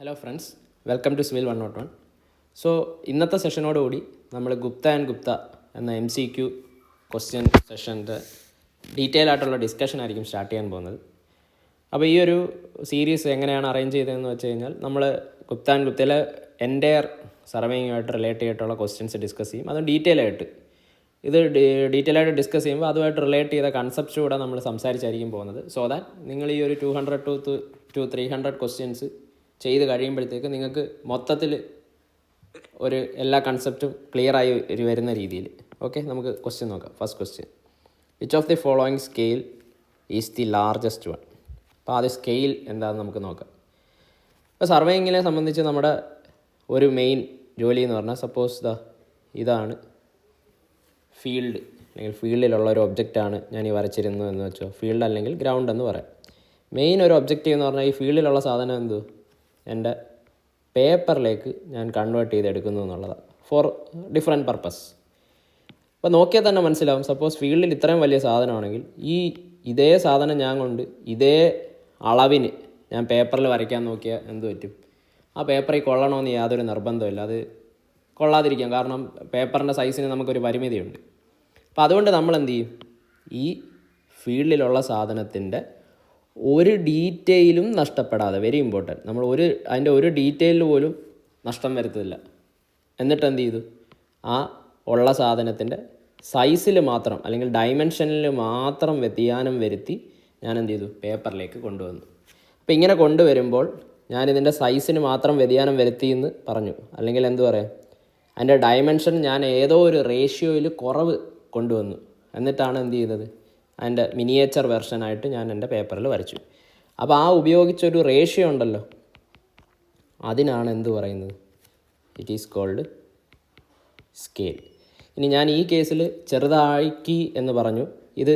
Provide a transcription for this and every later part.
Hello friends, welcome to civil 101. So ഇന്നത്തെ സെഷനോടുകൂടി നമ്മൾ ഗുപ്ത ആൻഡ് ഗുപ്ത എന്ന MCQ ക്വസ്റ്റ്യൻ സെഷൻ്റെ ഡീറ്റെയിൽ ആയിട്ടുള്ള ഡിസ്കഷൻ ആയിരിക്കും സ്റ്റാർട്ട് ചെയ്യാൻ പോകുന്നത്. അപ്പോൾ ഈ ഒരു സീരീസ് എങ്ങനെയാണ് അറേഞ്ച് ചെയ്തതെന്ന് വെച്ച് കഴിഞ്ഞാൽ നമ്മൾ ഗുപ്ത ആൻഡ് ഗുപ്തയിലെ എൻ്റയർ സർവേയുമായിട്ട് റിലേറ്റ് ചെയ്തിട്ടുള്ള ക്വസ്റ്റ്യൻസ് ഡിസ്കസ് ചെയ്യും. അതും ഡീറ്റെയിൽ ആയിട്ട് ഡീറ്റെയിൽ ഡിസ്കസ് ചെയ്യുമ്പോൾ അതുമായിട്ട് റിലേറ്റ് ചെയ്ത കൺസെപ്റ്റ്സ് കൂടെ നമ്മൾ സംസാരിച്ചായിരിക്കും പോകുന്നത്. സോ ദാറ്റ് നിങ്ങൾ ഈ ഒരു 200 to 300 ക്വസ്റ്റ്യൻസ് ചെയ്ത് കഴിയുമ്പോഴത്തേക്ക് നിങ്ങൾക്ക് മൊത്തത്തിൽ ഒരു എല്ലാ കൺസെപ്റ്റും ക്ലിയറായി വരുന്ന രീതിയിൽ. ഓക്കെ, നമുക്ക് ക്വസ്റ്റ്യൻ നോക്കാം. First question, which of the following scale is the largest one? അപ്പോൾ ആദ്യം സ്കെയിൽ എന്താണെന്ന് നമുക്ക് നോക്കാം. ഇപ്പോൾ സർവേയിങ്ങിനെ സംബന്ധിച്ച് നമ്മുടെ ഒരു മെയിൻ ജോലി എന്ന് പറഞ്ഞാൽ, സപ്പോസ് ഇതാണ് ഫീൽഡ്, അല്ലെങ്കിൽ ഫീൽഡിലുള്ള ഒരു ഒബ്ജക്റ്റാണ് ഞാൻ ഈ വരച്ചിരുന്നു എന്ന് വെച്ചോ. ഫീൽഡ് അല്ലെങ്കിൽ ഗ്രൗണ്ട് എന്ന് പറയാം. മെയിൻ ഒരു ഒബ്ജക്റ്റീവ് എന്ന് പറഞ്ഞാൽ ഈ ഫീൽഡിലുള്ള സാധനം എന്തു എൻ്റെ പേപ്പറിലേക്ക് ഞാൻ കൺവേർട്ട് ചെയ്തെടുക്കുന്നു എന്നുള്ളതാണ്, ഫോർ ഡിഫറെൻറ്റ് പർപ്പസ്. അപ്പോൾ നോക്കിയാൽ തന്നെ മനസ്സിലാവും, സപ്പോസ് ഫീൽഡിൽ ഇത്രയും വലിയ സാധനമാണെങ്കിൽ ഇതേ സാധനം ഞാൻ കൊണ്ട് ഇതേ അളവിന് ഞാൻ പേപ്പറിൽ വരയ്ക്കാൻ നോക്കിയാൽ എന്ത് പറ്റും? ആ പേപ്പറിൽ കൊള്ളണമെന്ന് യാതൊരു നിർബന്ധമില്ല. അത് കൊള്ളാതിരിക്കാം, കാരണം പേപ്പറിൻ്റെ സൈസിന് നമുക്കൊരു പരിമിതിയുണ്ട്. അപ്പോൾ അതുകൊണ്ട് നമ്മൾ എന്ത് ചെയ്യും? ഈ ഫീൽഡിലുള്ള സാധനത്തിൻ്റെ ഒരു ഡീറ്റെയിലും നഷ്ടപ്പെടാതെ, വെരി ഇമ്പോർട്ടൻറ്റ്, നമ്മൾ അതിൻ്റെ ഒരു ഡീറ്റെയിലിൽ പോലും നഷ്ടം വരുത്തില്ല. എന്നിട്ട് എന്ത് ചെയ്തു? ആ ഉള്ള സാധനത്തിൻ്റെ സൈസിൽ മാത്രം അല്ലെങ്കിൽ ഡയമെൻഷനിൽ മാത്രം വ്യതിയാനം വരുത്തി ഞാൻ എന്ത് ചെയ്തു? പേപ്പറിലേക്ക് കൊണ്ടുവന്നു. അപ്പോൾ ഇങ്ങനെ കൊണ്ടുവരുമ്പോൾ ഞാനിതിൻ്റെ സൈസിന് മാത്രം വ്യതിയാനം വരുത്തി എന്ന് പറഞ്ഞു, അല്ലെങ്കിൽ എന്തു പറയാം, അതിൻ്റെ ഡയമെൻഷൻ ഞാൻ ഏതോ ഒരു റേഷ്യോയിൽ കുറവ് കൊണ്ടുവന്നു. എന്നിട്ടാണ് എന്ത് ചെയ്തത്? അതിൻ്റെ മിനിയേച്ചർ വെർഷനായിട്ട് ഞാൻ എൻ്റെ പേപ്പറിൽ വരച്ചു. അപ്പോൾ ആ ഉപയോഗിച്ചൊരു റേഷ്യോ ഉണ്ടല്ലോ, അതിനാണ് എന്ത് പറയുന്നത്? It is called scale. ഇനി ഞാൻ ഈ കേസിൽ ചെറുതാക്കി എന്ന് പറഞ്ഞു. ഇത്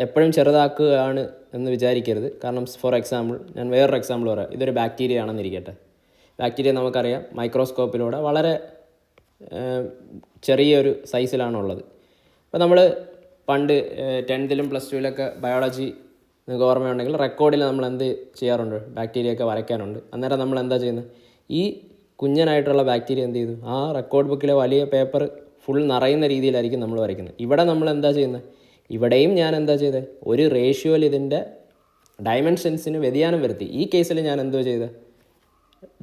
എപ്പോഴും ചെറുതാക്കുകയാണ് എന്ന് വിചാരിക്കരുത്. കാരണം ഫോർ എക്സാമ്പിൾ, ഞാൻ വേറൊരു എക്സാമ്പിൾ പറയാം. ഇതൊരു ബാക്ടീരിയ ആണെന്നിരിക്കട്ടെ. ബാക്ടീരിയ നമുക്കറിയാം മൈക്രോസ്കോപ്പിലൂടെ വളരെ ചെറിയൊരു സൈസിലാണുള്ളത്. അപ്പോൾ നമ്മൾ പണ്ട് 10th +2 ബയോളജി നിങ്ങൾക്ക് ഓർമ്മയുണ്ടെങ്കിൽ റെക്കോർഡിൽ നമ്മൾ എന്ത് ചെയ്യാറുണ്ട്? ബാക്ടീരിയൊക്കെ വരയ്ക്കാനുണ്ട്. അന്നേരം നമ്മൾ എന്താ ചെയ്യുന്നത്? ഈ കുഞ്ഞനായിട്ടുള്ള ബാക്ടീരിയ എന്ത് ചെയ്തു? ആ റെക്കോർഡ് ബുക്കിലെ വലിയ പേപ്പർ ഫുൾ നിറയുന്ന രീതിയിലായിരിക്കും നമ്മൾ വരയ്ക്കുന്നത്. ഇവിടെ നമ്മൾ എന്താ ചെയ്യുന്നത്? ഇവിടെയും ഞാൻ എന്താ ചെയ്തത്? ഒരു റേഷ്യോയിൽ ഇതിൻ്റെ ഡയമെൻഷൻസിന് വ്യതിയാനം വരുത്തി. ഈ കേസിൽ ഞാൻ എന്തോ ചെയ്തത്?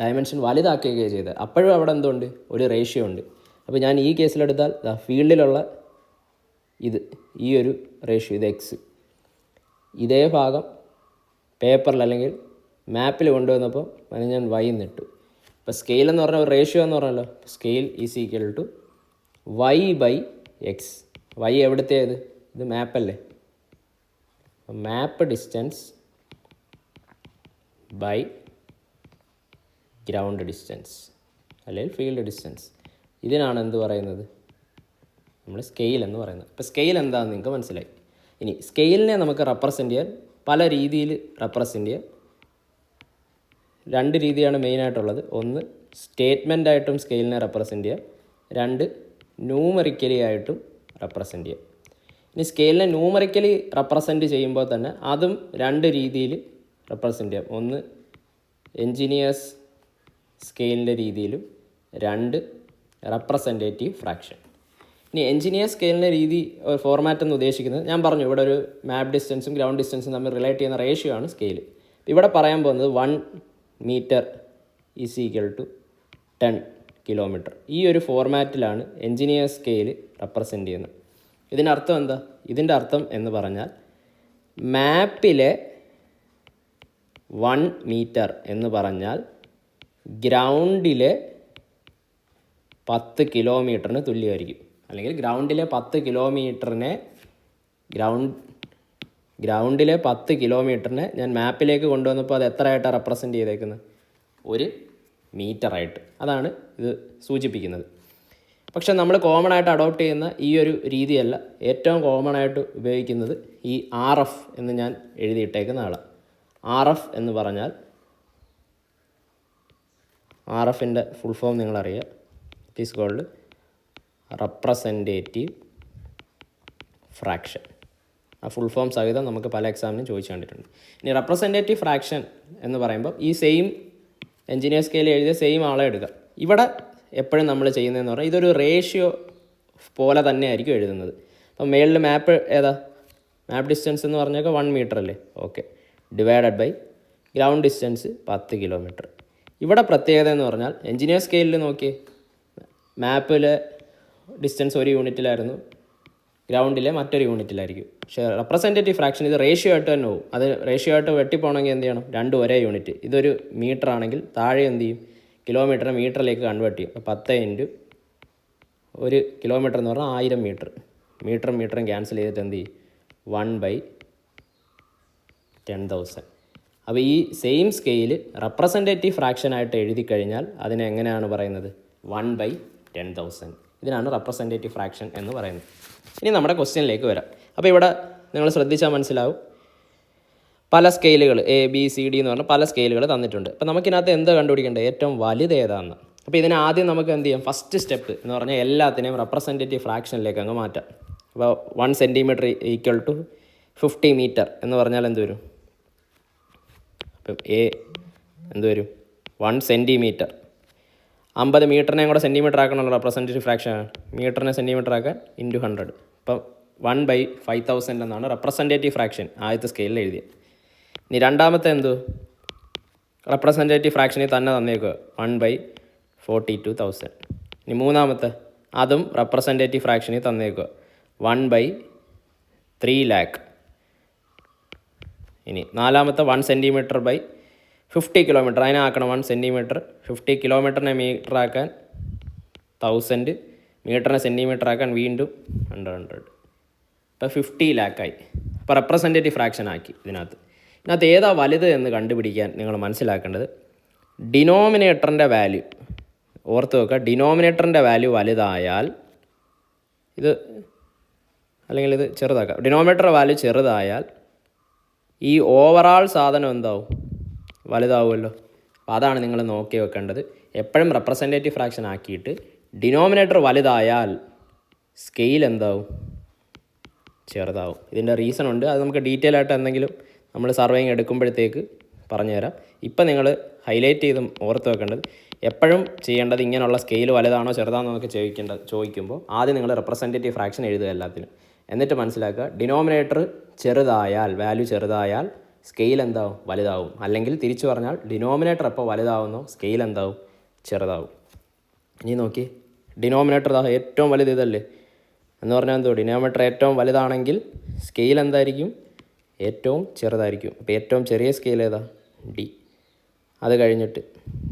ഡയമെൻഷൻ വലുതാക്കുകയാണ് ചെയ്തത്. അപ്പോഴും അവിടെ എന്തുണ്ട്? ഒരു റേഷ്യോ ഉണ്ട്. അപ്പോൾ ഞാൻ ഈ കേസിലെടുത്താൽ ഫീൽഡിലുള്ള ഈ ഒരു റേഷ്യോ, ഇത് എക്സ്, ഇതേ ഭാഗം പേപ്പറിൽ അല്ലെങ്കിൽ മാപ്പിൽ കൊണ്ടുവന്നപ്പോൾ അത് ഞാൻ വൈ എന്നിട്ടു. ഇപ്പോൾ സ്കെയിൽ എന്ന് പറഞ്ഞാൽ ഒരു റേഷ്യോ എന്ന് പറഞ്ഞല്ലോ. Scale is equal to y/x. Y എവിടുത്തേത്? ഇത് മാപ്പല്ലേ. Map distance by ground distance അല്ലെങ്കിൽ ഫീൽഡ് ഡിസ്റ്റൻസ്. ഇതിനാണ് എന്ത് പറയുന്നത്? നമ്മൾ സ്കെയിൽ എന്ന് പറയുന്നത്. ഇപ്പോൾ സ്കെയിൽ എന്താണെന്ന് നിങ്ങൾക്ക് മനസ്സിലായി. ഇനി സ്കെയിലിനെ നമുക്ക് റെപ്രസെൻ്റ് ചെയ്യാൻ പല രീതിയിൽ റെപ്രസെൻ്റ് ചെയ്യാം. 2 രീതിയാണ് മെയിനായിട്ടുള്ളത്. ഒന്ന് സ്റ്റേറ്റ്മെൻ്റായിട്ടും സ്കെയിലിനെ റെപ്രസെൻ്റ് ചെയ്യാം. 2 ന്യൂമറിക്കലി ആയിട്ടും റെപ്രസെൻ്റ് ചെയ്യാം. ഇനി സ്കെയിലിനെ ന്യൂമറിക്കലി റെപ്രസെൻ്റ് ചെയ്യുമ്പോൾ തന്നെ അതും 2 രീതിയിൽ റെപ്രസെൻ്റ് ചെയ്യാം. ഒന്ന് എൻജിനീയേഴ്സ് സ്കെയിലിൻ്റെ രീതിയിലും, 2 റെപ്രസെൻറ്റേറ്റീവ് ഫ്രാക്ഷൻ. ഇനി എൻജിനീയർ സ്കെയിലിൻ്റെ രീതി ഫോർമാറ്റ് എന്ന് ഉദ്ദേശിക്കുന്നത്, ഞാൻ പറഞ്ഞു ഇവിടെ ഒരു മാപ്പ് ഡിസ്റ്റൻസും ഗ്രൗണ്ട് ഡിസ്റ്റൻസും തമ്മിൽ റിലേറ്റ് ചെയ്യുന്ന റേഷ്യോ ആണ് സ്കെയിൽ. ഇവിടെ പറയാൻ പോകുന്നത് 1 metre is equal to 10 kilometre. ഈ ഒരു ഫോർമാറ്റിലാണ് എൻജിനീയർ സ്കെയിൽ റെപ്രസെൻ്റ് ചെയ്യുന്നത്. ഇതിൻ്റെ അർത്ഥം എന്താ? ഇതിൻ്റെ അർത്ഥം എന്ന് പറഞ്ഞാൽ മാപ്പിലെ 1 മീറ്റർ എന്ന് പറഞ്ഞാൽ ഗ്രൗണ്ടിലെ 10 കിലോമീറ്ററിന് തുല്യമായിരിക്കും. അല്ലെങ്കിൽ ഗ്രൗണ്ടിലെ 10 കിലോമീറ്ററിനെ ഗ്രൗണ്ടിലെ 10 കിലോമീറ്ററിനെ ഞാൻ മാപ്പിലേക്ക് കൊണ്ടുവന്നപ്പോൾ അത് എത്രയായിട്ടാണ് റെപ്രസെൻ്റ് ചെയ്തേക്കുന്നത്? 1 മീറ്ററായിട്ട്. അതാണ് ഇത് സൂചിപ്പിക്കുന്നത്. പക്ഷെ നമ്മൾ കോമൺ ആയിട്ട് അഡോപ്റ്റ് ചെയ്യുന്ന ഈ ഒരു രീതിയല്ല. ഏറ്റവും കോമൺ ആയിട്ട് ഉപയോഗിക്കുന്നത് ഈ RF എന്ന് ഞാൻ എഴുതിയിട്ടേക്കുന്ന ആളാണ്. RF എന്ന് പറഞ്ഞാൽ, RFൻ്റെ ഫുൾ ഫോം നിങ്ങളറിയുക. It is called representative fraction. ആ ഫുൾ ഫോം സഹിതം നമുക്ക് പല എക്സാമിനും ചോദിച്ചു കണ്ടിട്ടുണ്ട്. ഇനി റെപ്രസെൻറ്റേറ്റീവ് ഫ്രാക്ഷൻ എന്ന് പറയുമ്പോൾ ഈ സെയിം എഞ്ചിനീയർ സ്കെയിൽ എഴുതിയ സെയിം ആളെ എടുക്കാം. ഇവിടെ എപ്പോഴും നമ്മൾ ചെയ്യുന്നതെന്ന് പറഞ്ഞാൽ ഇതൊരു റേഷ്യോ പോലെ തന്നെ ആയിരിക്കും എഴുതുന്നത്. അപ്പം മേളിൽ മാപ്പ് ഏതാ, മാപ്പ് ഡിസ്റ്റൻസ് എന്ന് പറഞ്ഞാൽ 1 മീറ്റർ അല്ലേ, okay, divided by ground distance 10 kilometre. ഇവിടെ പ്രത്യേകത എന്ന് പറഞ്ഞാൽ എഞ്ചിനീയർ സ്കെയിലിൽ നോക്കിയേ, മാപ്പിലെ ഡിസ്റ്റൻസ് ഒരു യൂണിറ്റിലായിരുന്നു, ഗ്രൗണ്ടിലെ മറ്റൊരു യൂണിറ്റിലായിരിക്കും. പക്ഷേ റെപ്രസെൻറ്റേറ്റീവ് ഫ്രാക്ഷൻ ഇത് റേഷ്യോ ആയിട്ട് തന്നെ പോകും. അത് റേഷ്യോ ആയിട്ട് വെട്ടിപ്പോകണമെങ്കിൽ എന്ത് ചെയ്യണം, രണ്ടും ഒരേ യൂണിറ്റ്. ഇതൊരു മീറ്റർ ആണെങ്കിൽ താഴെ എന്ത് ചെയ്യും, കിലോമീറ്ററിനെ മീറ്ററിലേക്ക് കൺവേർട്ട് ചെയ്യും. അപ്പോൾ 10 ഇൻറ്റു 1 കിലോമീറ്റർ എന്ന് പറഞ്ഞാൽ 1000 മീറ്റർ. മീറ്ററും ക്യാൻസൽ ചെയ്തിട്ട് എന്ത് ചെയ്യും, 1/10,000. അപ്പോൾ ഈ സെയിം സ്കെയിൽ റെപ്രസെൻറ്റേറ്റീവ് ഫ്രാക്ഷനായിട്ട് എഴുതി കഴിഞ്ഞാൽ അതിനെ എങ്ങനെയാണ് പറയുന്നത്, 1/10,000. ഇതിനാണ് റെപ്രസെൻറ്റേറ്റീവ് ഫ്രാക്ഷൻ എന്ന് പറയുന്നത്. ഇനി നമ്മുടെ ക്വസ്റ്റ്യനിലേക്ക് വരാം. അപ്പോൾ ഇവിടെ നിങ്ങൾ ശ്രദ്ധിച്ചാൽ മനസ്സിലാവും, പല സ്കെയിലുകൾ ABCD എന്ന് പറഞ്ഞാൽ പല സ്കെയിലുകൾ തന്നിട്ടുണ്ട്. അപ്പോൾ നമുക്കിനകത്ത് എന്ത് കണ്ടുപിടിക്കേണ്ടത്, ഏറ്റവും വലുത് ഏതാണെന്ന്. അപ്പോൾ ഇതിന് ആദ്യം നമുക്ക് എന്ത് ചെയ്യാം, ഫസ്റ്റ് സ്റ്റെപ്പ് എന്ന് പറഞ്ഞാൽ എല്ലാത്തിനെയും റെപ്രസെൻറ്റേറ്റീവ് ഫ്രാക്ഷനിലേക്ക് അങ്ങ് മാറ്റാം. അപ്പോൾ 1 സെൻറ്റിമീറ്റർ ഈക്വൽ ടു 50 മീറ്റർ എന്ന് പറഞ്ഞാൽ എന്ത് വരും, അപ്പം എന്ത് വരും, 1 സെൻറ്റിമീറ്റർ. 50 മീറ്ററിനെയും കൂടെ സെൻറ്റിമീറ്റർ ആക്കണമല്ലോ, റെപ്രസെൻറ്റേറ്റീവ് ഫ്രാക്ഷനാണ്. മീറ്ററിനെ സെൻറ്റിമീറ്റർ ആക്കാൻ ഇൻറ്റു 100. അപ്പം 1/5000 എന്നാണ് റെപ്രസെൻറ്റേറ്റീവ് ഫ്രാക്ഷൻ ആദ്യത്തെ സ്കെയിലിൽ എഴുതിയത്. ഇനി രണ്ടാമത്തെ എന്തു, റെപ്രസെൻറ്റേറ്റീവ് ഫ്രാക്ഷനിൽ തന്നെ തന്നേക്കുക 1/42,000. ഇനി മൂന്നാമത്തെ അതും റെപ്രസെൻറ്റേറ്റീവ് ഫ്രാക്ഷനിൽ തന്നേക്കുക 1/3,00,000. ഇനി നാലാമത്തെ 1 സെൻറ്റിമീറ്റർ ബൈ 50 കിലോമീറ്റർ, അതിനെ ആക്കണം 1 സെൻറ്റിമീറ്റർ. 50 കിലോമീറ്ററിനെ മീറ്റർ ആക്കാൻ 1000, മീറ്ററിനെ സെൻറ്റിമീറ്റർ ആക്കാൻ വീണ്ടും 100. ഇപ്പോൾ 50,00,000 ആയി. അപ്പോൾ റെപ്രസെൻറ്റേറ്റീവ് ഫ്രാക്ഷൻ ആക്കി. ഇതിനകത്ത് ഏതാ വലുത് എന്ന് കണ്ടുപിടിക്കാൻ നിങ്ങൾ മനസ്സിലാക്കേണ്ടത്, ഡിനോമിനേറ്ററിൻ്റെ വാല്യൂ ഓർത്ത് വെക്കുക. ഡിനോമിനേറ്ററിൻ്റെ വാല്യൂ വലുതായാൽ ഇത്, അല്ലെങ്കിൽ ഇത് ചെറുതാക്കാം. ഡിനോമിനേറ്റർ വാല്യൂ ചെറുതായാൽ ഈ ഓവറാൾ സാധനം എന്താവും, വലുതാവുമല്ലോ. അപ്പോൾ അതാണ് നിങ്ങൾ നോക്കി വെക്കേണ്ടത്. എപ്പോഴും റെപ്രസെൻറ്റേറ്റീവ് ഫ്രാക്ഷൻ ആക്കിയിട്ട് ഡിനോമിനേറ്റർ വലുതായാൽ സ്കെയിൽ എന്താവും, ചെറുതാവും. ഇതിൻ്റെ റീസൺ ഉണ്ട്, അത് നമുക്ക് ഡീറ്റെയിൽ ആയിട്ട് എന്തെങ്കിലും നമ്മൾ സർവേയിങ് എടുക്കുമ്പോഴത്തേക്ക് പറഞ്ഞുതരാം. ഇപ്പം നിങ്ങൾ ഹൈലൈറ്റ് ചെയ്ത് ഓർത്ത് വെക്കേണ്ടത്, എപ്പോഴും ചെയ്യേണ്ടത് ഇങ്ങനെയുള്ള സ്കെയിൽ വലുതാണോ ചെറുതാണോ എന്നൊക്കെ ചോദിക്കുമ്പോൾ ആദ്യം നിങ്ങൾ റെപ്രസെൻറ്റേറ്റീവ് ഫ്രാക്ഷൻ എഴുതുക എല്ലാത്തിനും. എന്നിട്ട് മനസ്സിലാക്കുക, ഡിനോമിനേറ്റർ ചെറുതായാൽ, വാല്യൂ ചെറുതായാൽ സ്കെയിൽ എന്താവും, വലുതാവും. അല്ലെങ്കിൽ തിരിച്ചു പറഞ്ഞാൽ ഡിനോമിനേറ്റർ എപ്പോൾ വലുതാവുന്നോ സ്കെയിൽ എന്താവും, ചെറുതാവും. ഇനി നോക്കി, ഡിനോമിനേറ്റർ ഏറ്റവും വലുത് ഇതല്ലേ എന്ന് പറഞ്ഞാൽ എന്തോ, ഡിനോമിനേറ്റർ ഏറ്റവും വലുതാണെങ്കിൽ സ്കെയിൽ എന്തായിരിക്കും, ഏറ്റവും ചെറുതായിരിക്കും. അപ്പോൾ ഏറ്റവും ചെറിയ സ്കെയിൽ ഏതാ, D. അത് കഴിഞ്ഞിട്ട്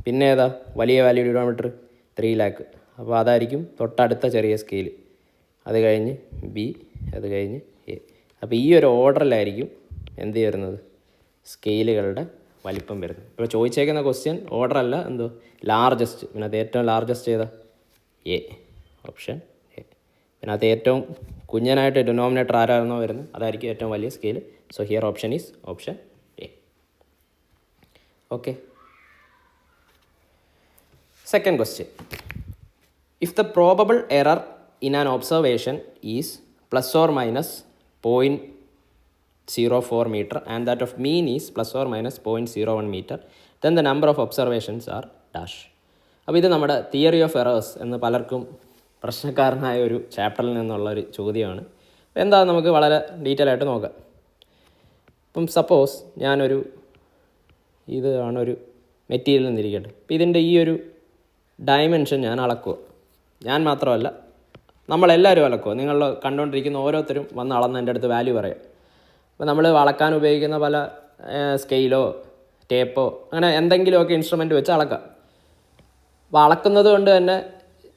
പിന്നെ ഏതാ വലിയ വാല്യൂ, ഡിനോമിനേറ്റർ 3,00,000. അപ്പോൾ അതായിരിക്കും തൊട്ടടുത്ത ചെറിയ സ്കെയിൽ. അത് കഴിഞ്ഞ് B, അത് കഴിഞ്ഞ് A. അപ്പോൾ ഈ ഒരു ഓർഡറിലായിരിക്കും എന്ത് വരുന്നത്, സ്കെയിലുകളുടെ വലിപ്പം വരുന്നത്. ഇപ്പോൾ ചോദിച്ചേക്കുന്ന ക്വസ്റ്റ്യൻ ഓർഡർ അല്ല, എന്തോ ലാർജസ്റ്റ്. പിന്നെ അത് ഏറ്റവും ലാർജസ്റ്റ് ഏതാ, A, ഓപ്ഷൻ A. പിന്നെ അത് ഏറ്റവും കുഞ്ഞനായിട്ട് ഡിനോമിനേറ്റർ ആരായിരുന്നോ വരുന്നത്, അതായിരിക്കും ഏറ്റവും വലിയ scale. So here option is option A. Okay. Second question. If the probable error in an observation is plus or minus 0.04 meter and that of mean is plus or minus 0.01 meter, then the number of observations are dash. അപ്പോൾ ഇത് നമ്മുടെ theory of errors എന്ന് പലർക്കും പ്രശ്നക്കാരനായ ഒരു ചാപ്റ്ററിൽ നിന്നുള്ളൊരു ചോദ്യമാണ്. എന്താ നമുക്ക് വളരെ ഡീറ്റെയിൽ ആയിട്ട് നോക്കാം. ഇപ്പം സപ്പോസ് ഇതാണൊരു മെറ്റീരിയൽ എന്നിരിക്കട്ടെ. അപ്പം ഇതിൻ്റെ ഈ ഒരു ഡയമെൻഷൻ ഞാൻ അളക്കുക. ഞാൻ മാത്രമല്ല, നമ്മളെല്ലാവരും അളക്കുക. നിങ്ങൾ കണ്ടുകൊണ്ടിരിക്കുന്ന ഓരോരുത്തരും വന്ന് അളന്ന് എൻ്റെ അടുത്ത് വാല്യൂ പറയാം. അപ്പോൾ നമ്മൾ അളക്കാൻ ഉപയോഗിക്കുന്ന പല സ്കെയിലോ ടേപ്പോ അങ്ങനെ എന്തെങ്കിലുമൊക്കെ ഇൻസ്ട്രുമെൻ്റ് വെച്ച് അളക്കാം. അപ്പോൾ അളക്കുന്നത് കൊണ്ട് തന്നെ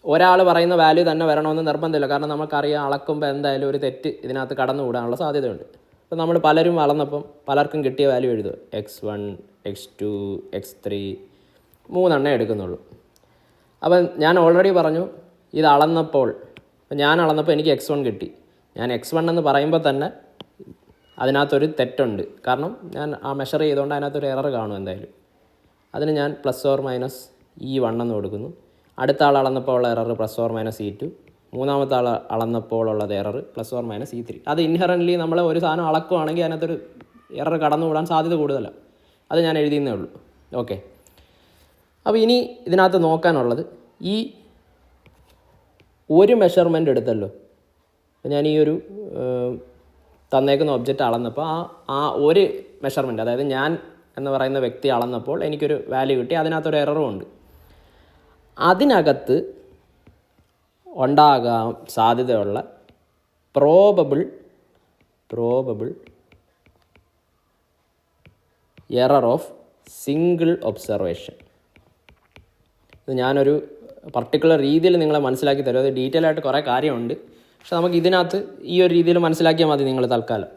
ഒരാൾ പറയുന്ന വാല്യൂ തന്നെ വരണമെന്ന് നിർബന്ധമില്ല. കാരണം നമുക്കറിയാം അളക്കുമ്പോൾ എന്തായാലും ഒരു തെറ്റ് ഇതിനകത്ത് കടന്നുകൂടാനുള്ള സാധ്യതയുണ്ട്. അപ്പോൾ നമ്മൾ പലരും അളന്നപ്പം പലർക്കും കിട്ടിയ വാല്യൂ എഴുതുക. X1, X2, X3 3 എടുക്കുന്നുള്ളൂ. അപ്പം ഞാൻ ഓൾറെഡി പറഞ്ഞു, ഇത് അളന്നപ്പോൾ എനിക്ക് X1 കിട്ടി. ഞാൻ X1 എന്ന് പറയുമ്പോൾ തന്നെ അതിനകത്തൊരു തെറ്റുണ്ട്. കാരണം ഞാൻ ആ മെഷർ ചെയ്തുകൊണ്ട് അതിനകത്തൊരു എറർ കാണും എന്തായാലും. അതിന് ഞാൻ +or-E1 എന്ന് കൊടുക്കുന്നു. അടുത്ത ആൾ അളന്നപ്പോൾ ഉള്ള എറർ +or-E2. മൂന്നാമത്തെ ആൾ അളന്നപ്പോൾ ഉള്ളത് എറർ +or-E3. അത് ഇൻഹറൻ്റ്ലി നമ്മൾ ഒരു സാധനം അളക്കുകയാണെങ്കിൽ അതിനകത്തൊരു എറർ കടന്നുകൂടാൻ സാധ്യത കൂടുതലാണ്. അത് ഞാൻ എഴുതിയെന്നേ ഉള്ളൂ. ഓക്കെ. അപ്പോൾ ഇനി ഇതിനകത്ത് നോക്കാനുള്ളത് ഈ ഒരു മെഷർമെൻ്റ് എടുത്തല്ലോ. ഞാൻ ഈ ഒരു തന്നേക്കുന്ന ഒബ്ജക്റ്റ് അളന്നപ്പോൾ ആ ഒരു മെഷർമെൻറ്റ്, അതായത് ഞാൻ എന്ന് പറയുന്ന വ്യക്തി അളന്നപ്പോൾ എനിക്കൊരു വാല്യൂ കിട്ടി, അതിനകത്തൊരു എററും ഉണ്ട്. അതിനകത്ത് ഉണ്ടാകാൻ സാധ്യതയുള്ള probable error of single observation. ഇത് ഞാനൊരു പർട്ടിക്കുലർ രീതിയിൽ നിങ്ങളെ മനസ്സിലാക്കി തരും. അത് ഡീറ്റെയിൽ ആയിട്ട് കുറേ കാര്യമുണ്ട്, പക്ഷെ നമുക്ക് ഇതിനകത്ത് ഈ ഒരു രീതിയിൽ മനസ്സിലാക്കിയാൽ മതി നിങ്ങൾ തൽക്കാലം.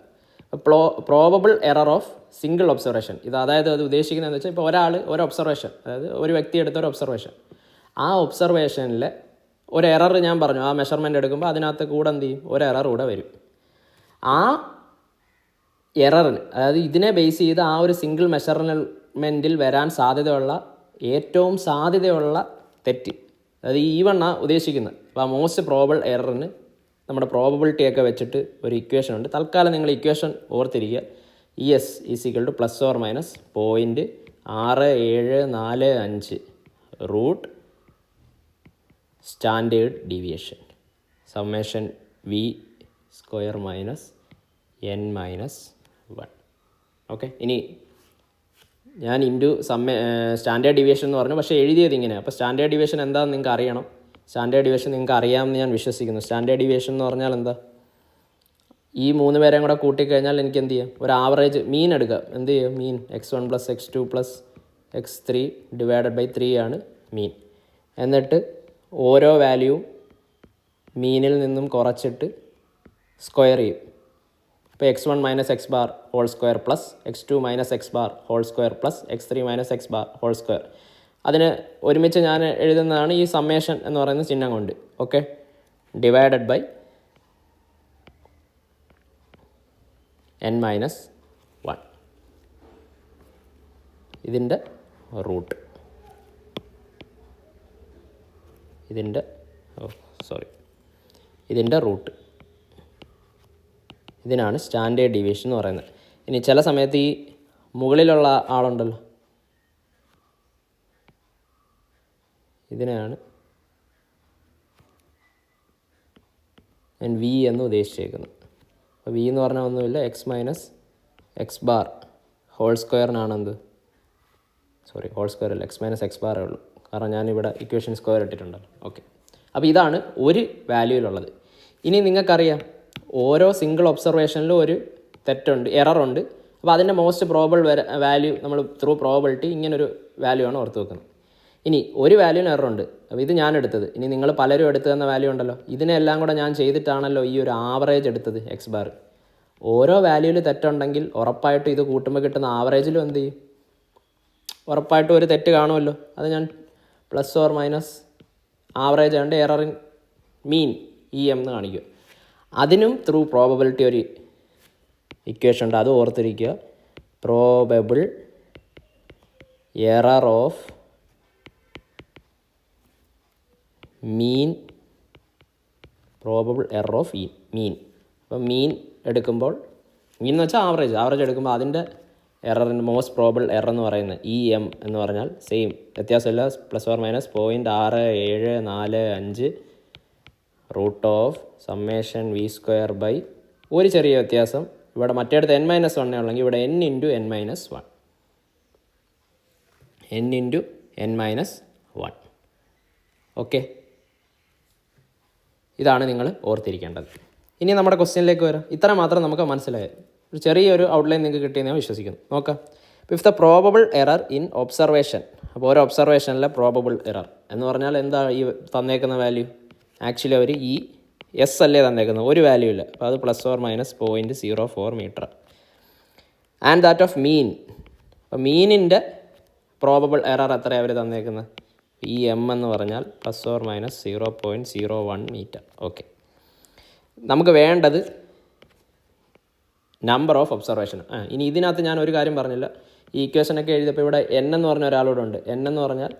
Probable error of single observation, ഇത് അതായത് അത് ഉദ്ദേശിക്കുന്നതെന്ന് വെച്ചാൽ ഇപ്പോൾ ഒരാൾ ഒരു ഒബ്സർവേഷൻ, അതായത് ഒരു വ്യക്തി എടുത്ത ഒരു ഒബ്സർവേഷൻ, ആ ഒബ്സർവേഷനിൽ ഒരു എറർ ഞാൻ പറഞ്ഞു, ആ മെഷർമെൻ്റ് എടുക്കുമ്പോൾ അതിനകത്ത് കൂടെ എന്ത് ചെയ്യും, ഒരു എറർ കൂടെ വരും. ആ എററിന്, അതായത് ഇതിനെ ബേസ് ചെയ്ത് ആ ഒരു സിംഗിൾ മെഷർമെൻറ്റിൽ വരാൻ സാധ്യതയുള്ള ഏറ്റവും സാധ്യതയുള്ള തെറ്റ്, അതായത് ഈവണ്ണാണ് ഉദ്ദേശിക്കുന്നത്. അപ്പോൾ ആ മോസ്റ്റ് പ്രോബബിൾ എററിന് നമ്മുടെ പ്രോബബിലിറ്റിയൊക്കെ വെച്ചിട്ട് ഒരു ഇക്വേഷൻ ഉണ്ട്. തൽക്കാലം നിങ്ങൾ ഇക്വേഷൻ ഓർത്തിരിക്കുക. ES ± 0.6745 root standard deviation summation V² - n - 1. Okay, ഇനി ഞാൻ ഇൻറ്റു സ്റ്റാൻഡേർഡ് ഡീവിയേഷൻ എന്ന് പറഞ്ഞു, പക്ഷേ എഴുതിയത് ഇങ്ങനെ. അപ്പോൾ സ്റ്റാൻഡേർഡ് ഡീവിയേഷൻ എന്താണെന്ന് നിങ്ങൾക്ക് അറിയണം. സ്റ്റാൻഡേർഡ് ഡീവിയേഷൻ നിങ്ങൾക്ക് അറിയാമെന്ന് ഞാൻ വിശ്വസിക്കുന്നു. സ്റ്റാൻഡേർഡ് ഡീവിയേഷൻ എന്ന് പറഞ്ഞാൽ എന്താ, ഈ 3 പേരെയും കൂടെ കൂട്ടിക്കഴിഞ്ഞാൽ എനിക്ക് എന്ത് ചെയ്യാം, ഒരു ആവറേജ് മീൻ എടുക്കുക. എന്ത് ചെയ്യും, മീൻ x1 + x2 + x3 / 3 ആണ് മീൻ. എന്നിട്ട് ഓരോ വാല്യൂവും മീനിൽ നിന്നും കുറച്ചിട്ട് സ്ക്വയർ ചെയ്യും. ഇപ്പോൾ x1 - x bar whole square plus x2 - x bar whole square plus x3 - x bar whole square. അതിന് ഒരുമിച്ച് ഞാൻ എഴുതുന്നതാണ് ഈ സമ്മേഷൻ എന്ന് പറയുന്ന ചിഹ്നം കൊണ്ട്. ഓക്കെ, ഡിവൈഡഡ് ബൈ n - 1, ഇതിൻ്റെ റൂട്ട്, ഇതിൻ്റെ റൂട്ട്, ഇതിനാണ് സ്റ്റാൻഡേർഡ് ഡീവിയേഷൻ എന്ന് പറയുന്നത്. ഇനി ചില സമയത്ത് ഈ മുകളിലുള്ള ആളുണ്ടല്ലോ, ഇതിനെയാണ് ഞാൻ V എന്ന് ഉദ്ദേശിച്ചേക്കുന്നത്. അപ്പോൾ V എന്ന് പറഞ്ഞാൽ ഒന്നുമില്ല, x - x bar ഹോൾ സ്ക്വയറിനാണ് എന്ത്, ഹോൾ സ്ക്വയർ അല്ല, x - x bar ഉള്ളൂ, കാരണം ഞാനിവിടെ ഇക്വേഷൻ സ്ക്വയർ ഇട്ടിട്ടുണ്ടല്ലോ. ഓക്കെ, അപ്പോൾ ഇതാണ് ഒരു വാല്യൂയിലുള്ളത്. ഇനി നിങ്ങൾക്കറിയാം ഓരോ സിംഗിൾ ഒബ്സർവേഷനിലും ഒരു തെറ്റുണ്ട്, എററുണ്ട്. അപ്പോൾ അതിൻ്റെ മോസ്റ്റ് പ്രോബബിൾ വാല്യൂ നമ്മൾ ത്രൂ പ്രോബബിലിറ്റി ഇങ്ങനൊരു വാല്യൂ ആണ് ഓർത്ത് വെക്കുന്നത്. ഇനി ഒരു വാല്യൂവിന് എററുണ്ട്, അപ്പോൾ ഇത് ഞാൻ എടുത്തത്. ഇനി നിങ്ങൾ പലരും എടുത്തു തന്ന വാല്യൂ ഉണ്ടല്ലോ, ഇതിനെല്ലാം കൂടെ ഞാൻ ചെയ്തിട്ടാണല്ലോ ഈ ഒരു ആവറേജ് എടുത്തത് x bar. ഓരോ വാല്യൂവിൽ തെറ്റുണ്ടെങ്കിൽ ഉറപ്പായിട്ടും ഇത് കൂട്ടുമ്പോൾ കിട്ടുന്ന ആവറേജിലും എന്ത് ചെയ്യും, ഉറപ്പായിട്ടും ഒരു തെറ്റ് കാണുമല്ലോ. അത് ഞാൻ ± ആവറേജ് ആണ്ട് എററിൻ മീൻ EM എന്ന് കാണിക്കുക. അതിനും ത്രൂ പ്രോബബിലിറ്റി ഒരു ഇക്വേഷൻ ഉണ്ട്, അത് ഓർത്തിരിക്കുക. പ്രോബബിൾ എറർ ഓഫ് മീൻ, മീൻ. അപ്പോൾ മീൻ എടുക്കുമ്പോൾ, മീൻ എന്ന് വെച്ചാൽ ആവറേജ് എടുക്കുമ്പോൾ അതിൻ്റെ എററിൻ്റെ മോസ്റ്റ് പ്രോബബിൾ എറർ എന്ന് പറയുന്നത് EM എന്ന് പറഞ്ഞാൽ സെയിം, വ്യത്യാസമില്ല, ± 0.6745 റൂട്ട് ഓഫ് സമ്മേഷൻ V² ഒരു ചെറിയ വ്യത്യാസം. ഇവിടെ മറ്റേടത്ത് n - 1 ഉള്ളെങ്കിൽ ഇവിടെ n × n - 1. ഓക്കെ, ഇതാണ് നിങ്ങൾ ഓർത്തിരിക്കേണ്ടത്. ഇനി നമ്മുടെ ക്വസ്റ്റ്യനിലേക്ക് വരാം. ഇത്ര മാത്രം നമുക്ക് മനസ്സിലായത്, ഒരു ചെറിയൊരു ഔട്ട്ലൈൻ നിങ്ങൾക്ക് കിട്ടിയെന്ന് ഞാൻ വിശ്വസിക്കുന്നു. നോക്കാം. If the probable error in observation, അപ്പോൾ ഒരു ഒബ്സർവേഷനിലെ പ്രോബബിൾ എറർ എന്ന് പറഞ്ഞാൽ എന്താ, ഈ തന്നേക്കുന്ന വാല്യൂ ആക്ച്വലി അവർ ഈ S അല്ലേ തന്നേക്കുന്നത്, ഒരു വാല്യൂ ഇല്ല. അപ്പോൾ അത് ± 0.04 metre. And that of mean, അപ്പോൾ മീനിൻ്റെ പ്രോബബിൾ എറർ എത്രയാണ് അവർ തന്നേക്കുന്നത്, ഈ M എന്ന് പറഞ്ഞാൽ ± 0.01 മീറ്റർ. ഓക്കെ, നമുക്ക് വേണ്ടത് നമ്പർ ഓഫ് ഒബ്സർവേഷൻ. ഇനി ഇതിനകത്ത് ഞാൻ ഒരു കാര്യം പറഞ്ഞില്ല, ഈ ഇക്വേഷനൊക്കെ എഴുതിയപ്പോൾ ഇവിടെ n എന്ന് പറഞ്ഞ ഒരാളോട് ഉണ്ട്. n എന്ന് പറഞ്ഞാൽ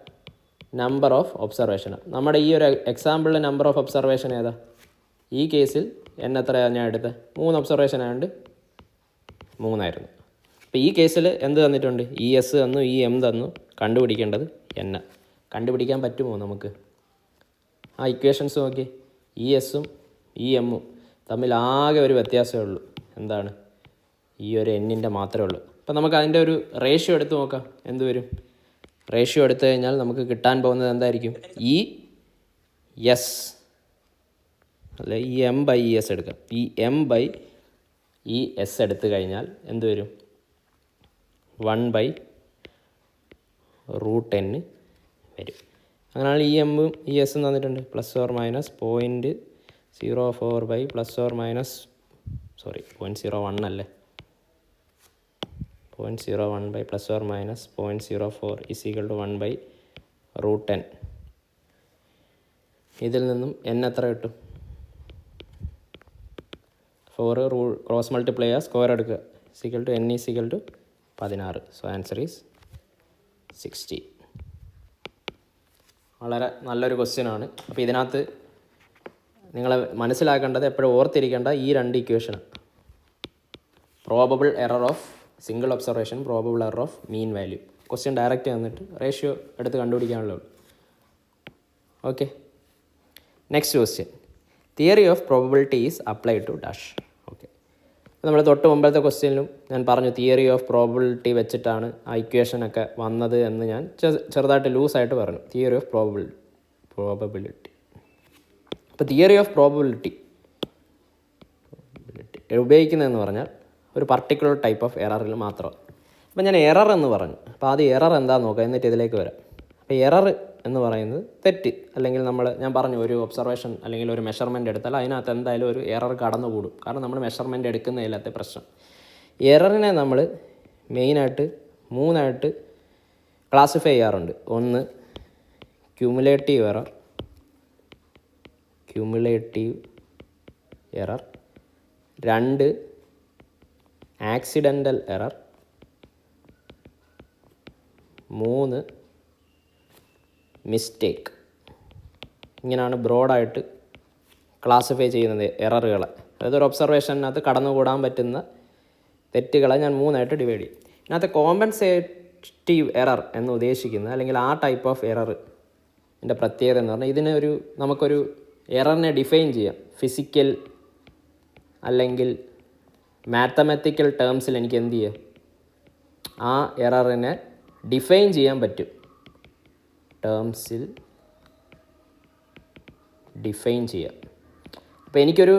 നമ്പർ ഓഫ് ഒബ്സർവേഷൻ. നമ്മുടെ ഈ ഒരു എക്സാമ്പിളിലെ നമ്പർ ഓഫ് ഒബ്സർവേഷൻ ഏതാ, ഈ കേസിൽ n എത്രയാണ് ഞാൻ എടുത്തത്, 3 ഒബ്സർവേഷൻ ആയതുകൊണ്ട് 3 ആയിരുന്നു. അപ്പോൾ ഈ കേസിൽ എന്ത് തന്നിട്ടുണ്ട്, ES തന്നു, EM തന്നു, കണ്ടുപിടിക്കേണ്ടത് എൻ. കണ്ടുപിടിക്കാൻ പറ്റുമോ നമുക്ക്? ആ ഇക്വേഷൻസ് നോക്കി. ഇ എസും ഇ എമ്മും തമ്മിൽ ആകെ ഒരു വ്യത്യാസമേ ഉള്ളൂ. എന്താണ്? ഈ ഒരു എന്നിൻ്റെ മാത്രമേ ഉള്ളൂ. അപ്പം നമുക്ക് അതിൻ്റെ ഒരു റേഷ്യോ എടുത്ത് നോക്കാം. എന്ത് വരും? റേഷ്യോ എടുത്തു കഴിഞ്ഞാൽ നമുക്ക് കിട്ടാൻ പോകുന്നത് എന്തായിരിക്കും? ഇ എസ് അല്ലെ E M by E S എടുക്കാം. E M by E S എടുത്തു കഴിഞ്ഞാൽ എന്ത് വരും? 1/√n വരും. അങ്ങനെയാണ് ഇ എമ്മും ഇ എസും തന്നിട്ടുണ്ട്. +/-0.04 ബൈ +/-0.01 അല്ലേ, 0.01 ബൈ +/-0.04 = 1/√n. ഇതിൽ നിന്നും n എത്ര കിട്ടും? 4 ക്രോസ് മൾട്ടിപ്ലൈ ചെയ്യുക, സ്ക്വയർ എടുക്കുക, n = 16. So answer is 60. വളരെ നല്ലൊരു ക്വസ്റ്റ്യനാണ്. അപ്പോൾ ഇതിനകത്ത് നിങ്ങൾ മനസ്സിലാക്കേണ്ടത്, എപ്പോഴും ഓർത്തിരിക്കേണ്ട ഈ 2 equation: probable error of single observation, probable error of mean value. Question direct തന്നിട്ട് റേഷ്യോ എടുത്ത് കണ്ടുപിടിക്കാനുള്ളൂ. Okay, next question. Theory of probability is applied to dash. Okay, നമ്മൾ തൊട്ട് മുമ്പത്തെ ക്വസ്റ്റ്യനിലും ഞാൻ പറഞ്ഞു തിയറി ഓഫ് പ്രോബബിലിറ്റി വെച്ചിട്ടാണ് ആ ഇക്വേഷനൊക്കെ വന്നത് എന്ന് ഞാൻ ചെറുതായിട്ട് ലൂസായിട്ട് പറഞ്ഞു. Theory of probability. അപ്പോൾ തിയറി ഓഫ് പ്രോബബിലിറ്റി ഉപയോഗിക്കുന്നതെന്ന് പറഞ്ഞാൽ ഒരു പർട്ടിക്കുലർ ടൈപ്പ് ഓഫ് എററിൽ മാത്രം. അപ്പോൾ ഞാൻ എറർ എന്ന് പറഞ്ഞു. അപ്പോൾ ആദ്യം എറർ എന്താണെന്ന് നോക്കാം, എന്നിട്ട് ഇതിലേക്ക് വരാം. അപ്പോൾ എറർ എന്ന് പറയുന്നത് തെറ്റ്, അല്ലെങ്കിൽ ഞാൻ പറഞ്ഞു ഒരു ഒബ്സർവേഷൻ അല്ലെങ്കിൽ ഒരു മെഷർമെൻറ്റ് എടുത്താൽ അതിനകത്ത് എന്തായാലും ഒരു എറർ കടന്നുകൂടും. കാരണം നമ്മൾ മെഷർമെൻറ്റ് എടുക്കുന്നതിലത്തെ പ്രശ്നം. എററിനെ നമ്മൾ മെയിനായിട്ട് 3 ക്ലാസിഫൈ ചെയ്യാറുണ്ട്. ഒന്ന് cumulative error, 2 accidental error, 3 mistake. ഇങ്ങനെയാണ് ബ്രോഡായിട്ട് ക്ലാസിഫൈ ചെയ്യുന്നത് എററുകളെ. അതായത് ഒരു ഒബ്സർവേഷനകത്ത് കടന്നുകൂടാൻ പറ്റുന്ന തെറ്റുകളെ ഞാൻ 3 ഡിവൈഡ് ചെയ്യും. ഇതിനകത്ത് കോമ്പൻസേറ്റീവ് എറർ എന്ന് ഉദ്ദേശിക്കുന്നത്, അല്ലെങ്കിൽ ആ ടൈപ്പ് ഓഫ് എററിൻ്റെ പ്രത്യേകത എന്ന് പറഞ്ഞാൽ നമുക്കൊരു എററിനെ ഡിഫൈൻ ചെയ്യാം. ഫിസിക്കൽ അല്ലെങ്കിൽ മാത്തമാറ്റിക്കൽ ടേംസിൽ എനിക്ക് എന്ത് ചെയ്യാം? ആ എററിനെ ഡിഫൈൻ ചെയ്യാൻ പറ്റും. ടേംസിൽ ഡിഫൈൻ ചെയ്യാം. അപ്പോൾ എനിക്കൊരു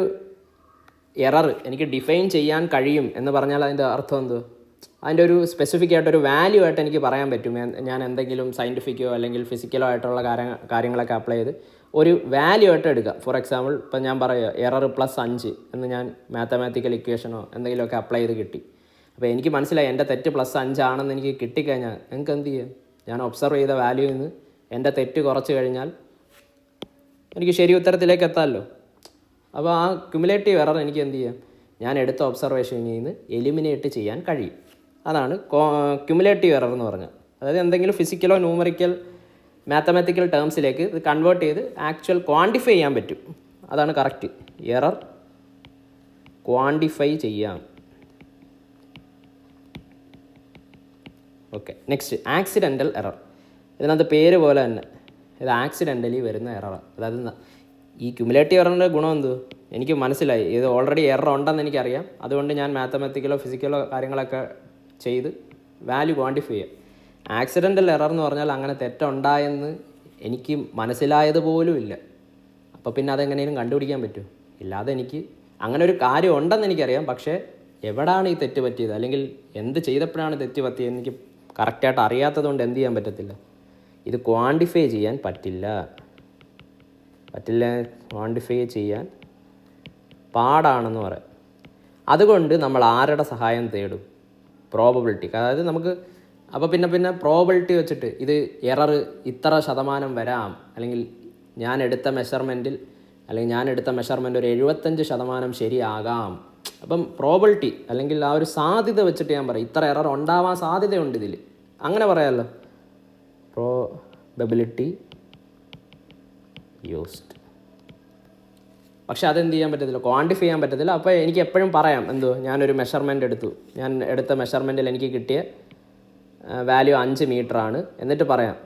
എറർ എനിക്ക് ഡിഫൈൻ ചെയ്യാൻ കഴിയും എന്ന് പറഞ്ഞാൽ അതിൻ്റെ അർത്ഥം എന്ത്? അതിൻ്റെ ഒരു സ്പെസിഫിക് ആയിട്ടൊരു വാല്യൂ ആയിട്ട് എനിക്ക് പറയാൻ പറ്റും. ഞാൻ എന്തെങ്കിലും സയൻറ്റിഫിക്കോ അല്ലെങ്കിൽ ഫിസിക്കലോ ആയിട്ടുള്ള കാര്യങ്ങളൊക്കെ അപ്ലൈ ചെയ്ത് ഒരു വാല്യൂ ആയിട്ട് എടുക്കുക. ഫോർ എക്സാമ്പിൾ, ഇപ്പം ഞാൻ പറയുക എറർ +5 എന്ന് ഞാൻ മാത്തമാറ്റിക്കൽ ഇക്വേഷനോ എന്തെങ്കിലുമൊക്കെ അപ്ലൈ ചെയ്ത് കിട്ടി. അപ്പോൾ എനിക്ക് മനസ്സിലായി എൻ്റെ തെറ്റ് +5 ആണെന്ന് എനിക്ക് കിട്ടിക്കഴിഞ്ഞാൽ നിങ്ങൾക്ക് എന്ത് ചെയ്യാം? ഞാൻ ഒബ്സർവ് ചെയ്ത വാല്യൂയിൽ നിന്ന് എൻ്റെ തെറ്റ് കുറച്ച് കഴിഞ്ഞാൽ എനിക്ക് ശരി ഉത്തരത്തിലേക്ക് എത്താമല്ലോ. അപ്പോൾ ആ ക്യുമുലേറ്റീവ് എറർ എനിക്ക് എന്ത് ചെയ്യാം? ഞാൻ എടുത്ത ഒബ്സർവേഷനിൽ നിന്ന് എലിമിനേറ്റ് ചെയ്യാൻ കഴിയും. അതാണ് ക്യുമുലേറ്റീവ് എറർ എന്ന് പറഞ്ഞാൽ. അതായത് എന്തെങ്കിലും ഫിസിക്കലോ ന്യൂമറിക്കൽ മാത്തമാറ്റിക്കൽ ടേംസിലേക്ക് ഇത് കൺവേർട്ട് ചെയ്ത് ആക്ച്വൽ ക്വാണ്ടിഫൈ ചെയ്യാൻ പറ്റും. അതാണ് കറക്റ്റ്. എറർ ക്വാണ്ടിഫൈ ചെയ്യാം. Okay, next accidental error. ഇതിനകത്ത് പേര് പോലെ തന്നെ ഇത് ആക്സിഡൻ്റലി വരുന്ന എററാണ്. അതായത് ഈ ക്യുമുലേറ്റീവ് എററിൻ്റെ ഗുണം എന്ത്? എനിക്ക് മനസ്സിലായി ഇത് ഓൾറെഡി എറർ ഉണ്ടെന്ന് എനിക്കറിയാം. അതുകൊണ്ട് ഞാൻ മാത്തമാറ്റിക്കലോ ഫിസിക്കലോ കാര്യങ്ങളൊക്കെ ചെയ്ത് വാല്യൂ ക്വാണ്ടിഫൈ ചെയ്യാം. ആക്സിഡൻ്റൽ എറർ എന്ന് പറഞ്ഞാൽ അങ്ങനെ തെറ്റുണ്ടായെന്ന് എനിക്ക് മനസ്സിലായതുപോലും ഇല്ല. അപ്പോൾ പിന്നെ അതെങ്ങനെയും കണ്ടുപിടിക്കാൻ പറ്റുമോ? ഇല്ലാതെ എനിക്ക് അങ്ങനെ ഒരു കാര്യം ഉണ്ടെന്ന് എനിക്കറിയാം, പക്ഷേ എവിടെയാണ് ഈ തെറ്റ് പറ്റിയത് അല്ലെങ്കിൽ എന്ത് ചെയ്തപ്പോഴാണ് തെറ്റ് പറ്റിയത് എനിക്ക് കറക്റ്റായിട്ട് അറിയാത്തതുകൊണ്ട് എന്ത് ചെയ്യാൻ പറ്റത്തില്ല? ഇത് ക്വാണ്ടിഫൈ ചെയ്യാൻ പറ്റില്ല. ക്വാണ്ടിഫൈ ചെയ്യാൻ പാടാണെന്ന് പറയാം. അതുകൊണ്ട് നമ്മൾ ആരുടെ സഹായം തേടും? പ്രോബബിലിറ്റി. അതായത് നമുക്ക് അപ്പോൾ പിന്നെ പ്രോബബിലിറ്റി വെച്ചിട്ട് ഇത് എറർ ഇത്ര ശതമാനം വരാം, അല്ലെങ്കിൽ ഞാൻ എടുത്ത മെഷർമെൻറ്റ് ഒരു 75% ശരിയാകാം. അപ്പം പ്രോബബിലിറ്റി അല്ലെങ്കിൽ ആ ഒരു സാധ്യത വെച്ചിട്ട് ഞാൻ പറയും ഇത്ര എറർ ഉണ്ടാവാൻ സാധ്യതയുണ്ട് ഇതിൽ, അങ്ങനെ പറയാമല്ലോ. Probability used. പക്ഷെ അതെന്ത് ചെയ്യാൻ പറ്റത്തില്ല, ക്വാണ്ടിഫൈ ചെയ്യാൻ പറ്റത്തില്ല. അപ്പോൾ എനിക്ക് എപ്പോഴും പറയാം ഞാനൊരു മെഷർമെൻറ്റ് എടുത്തു, ഞാൻ എടുത്ത മെഷർമെൻറ്റിൽ എനിക്ക് കിട്ടിയ വാല്യൂ 5 മീറ്ററാണ്. എന്നിട്ട് പറയാം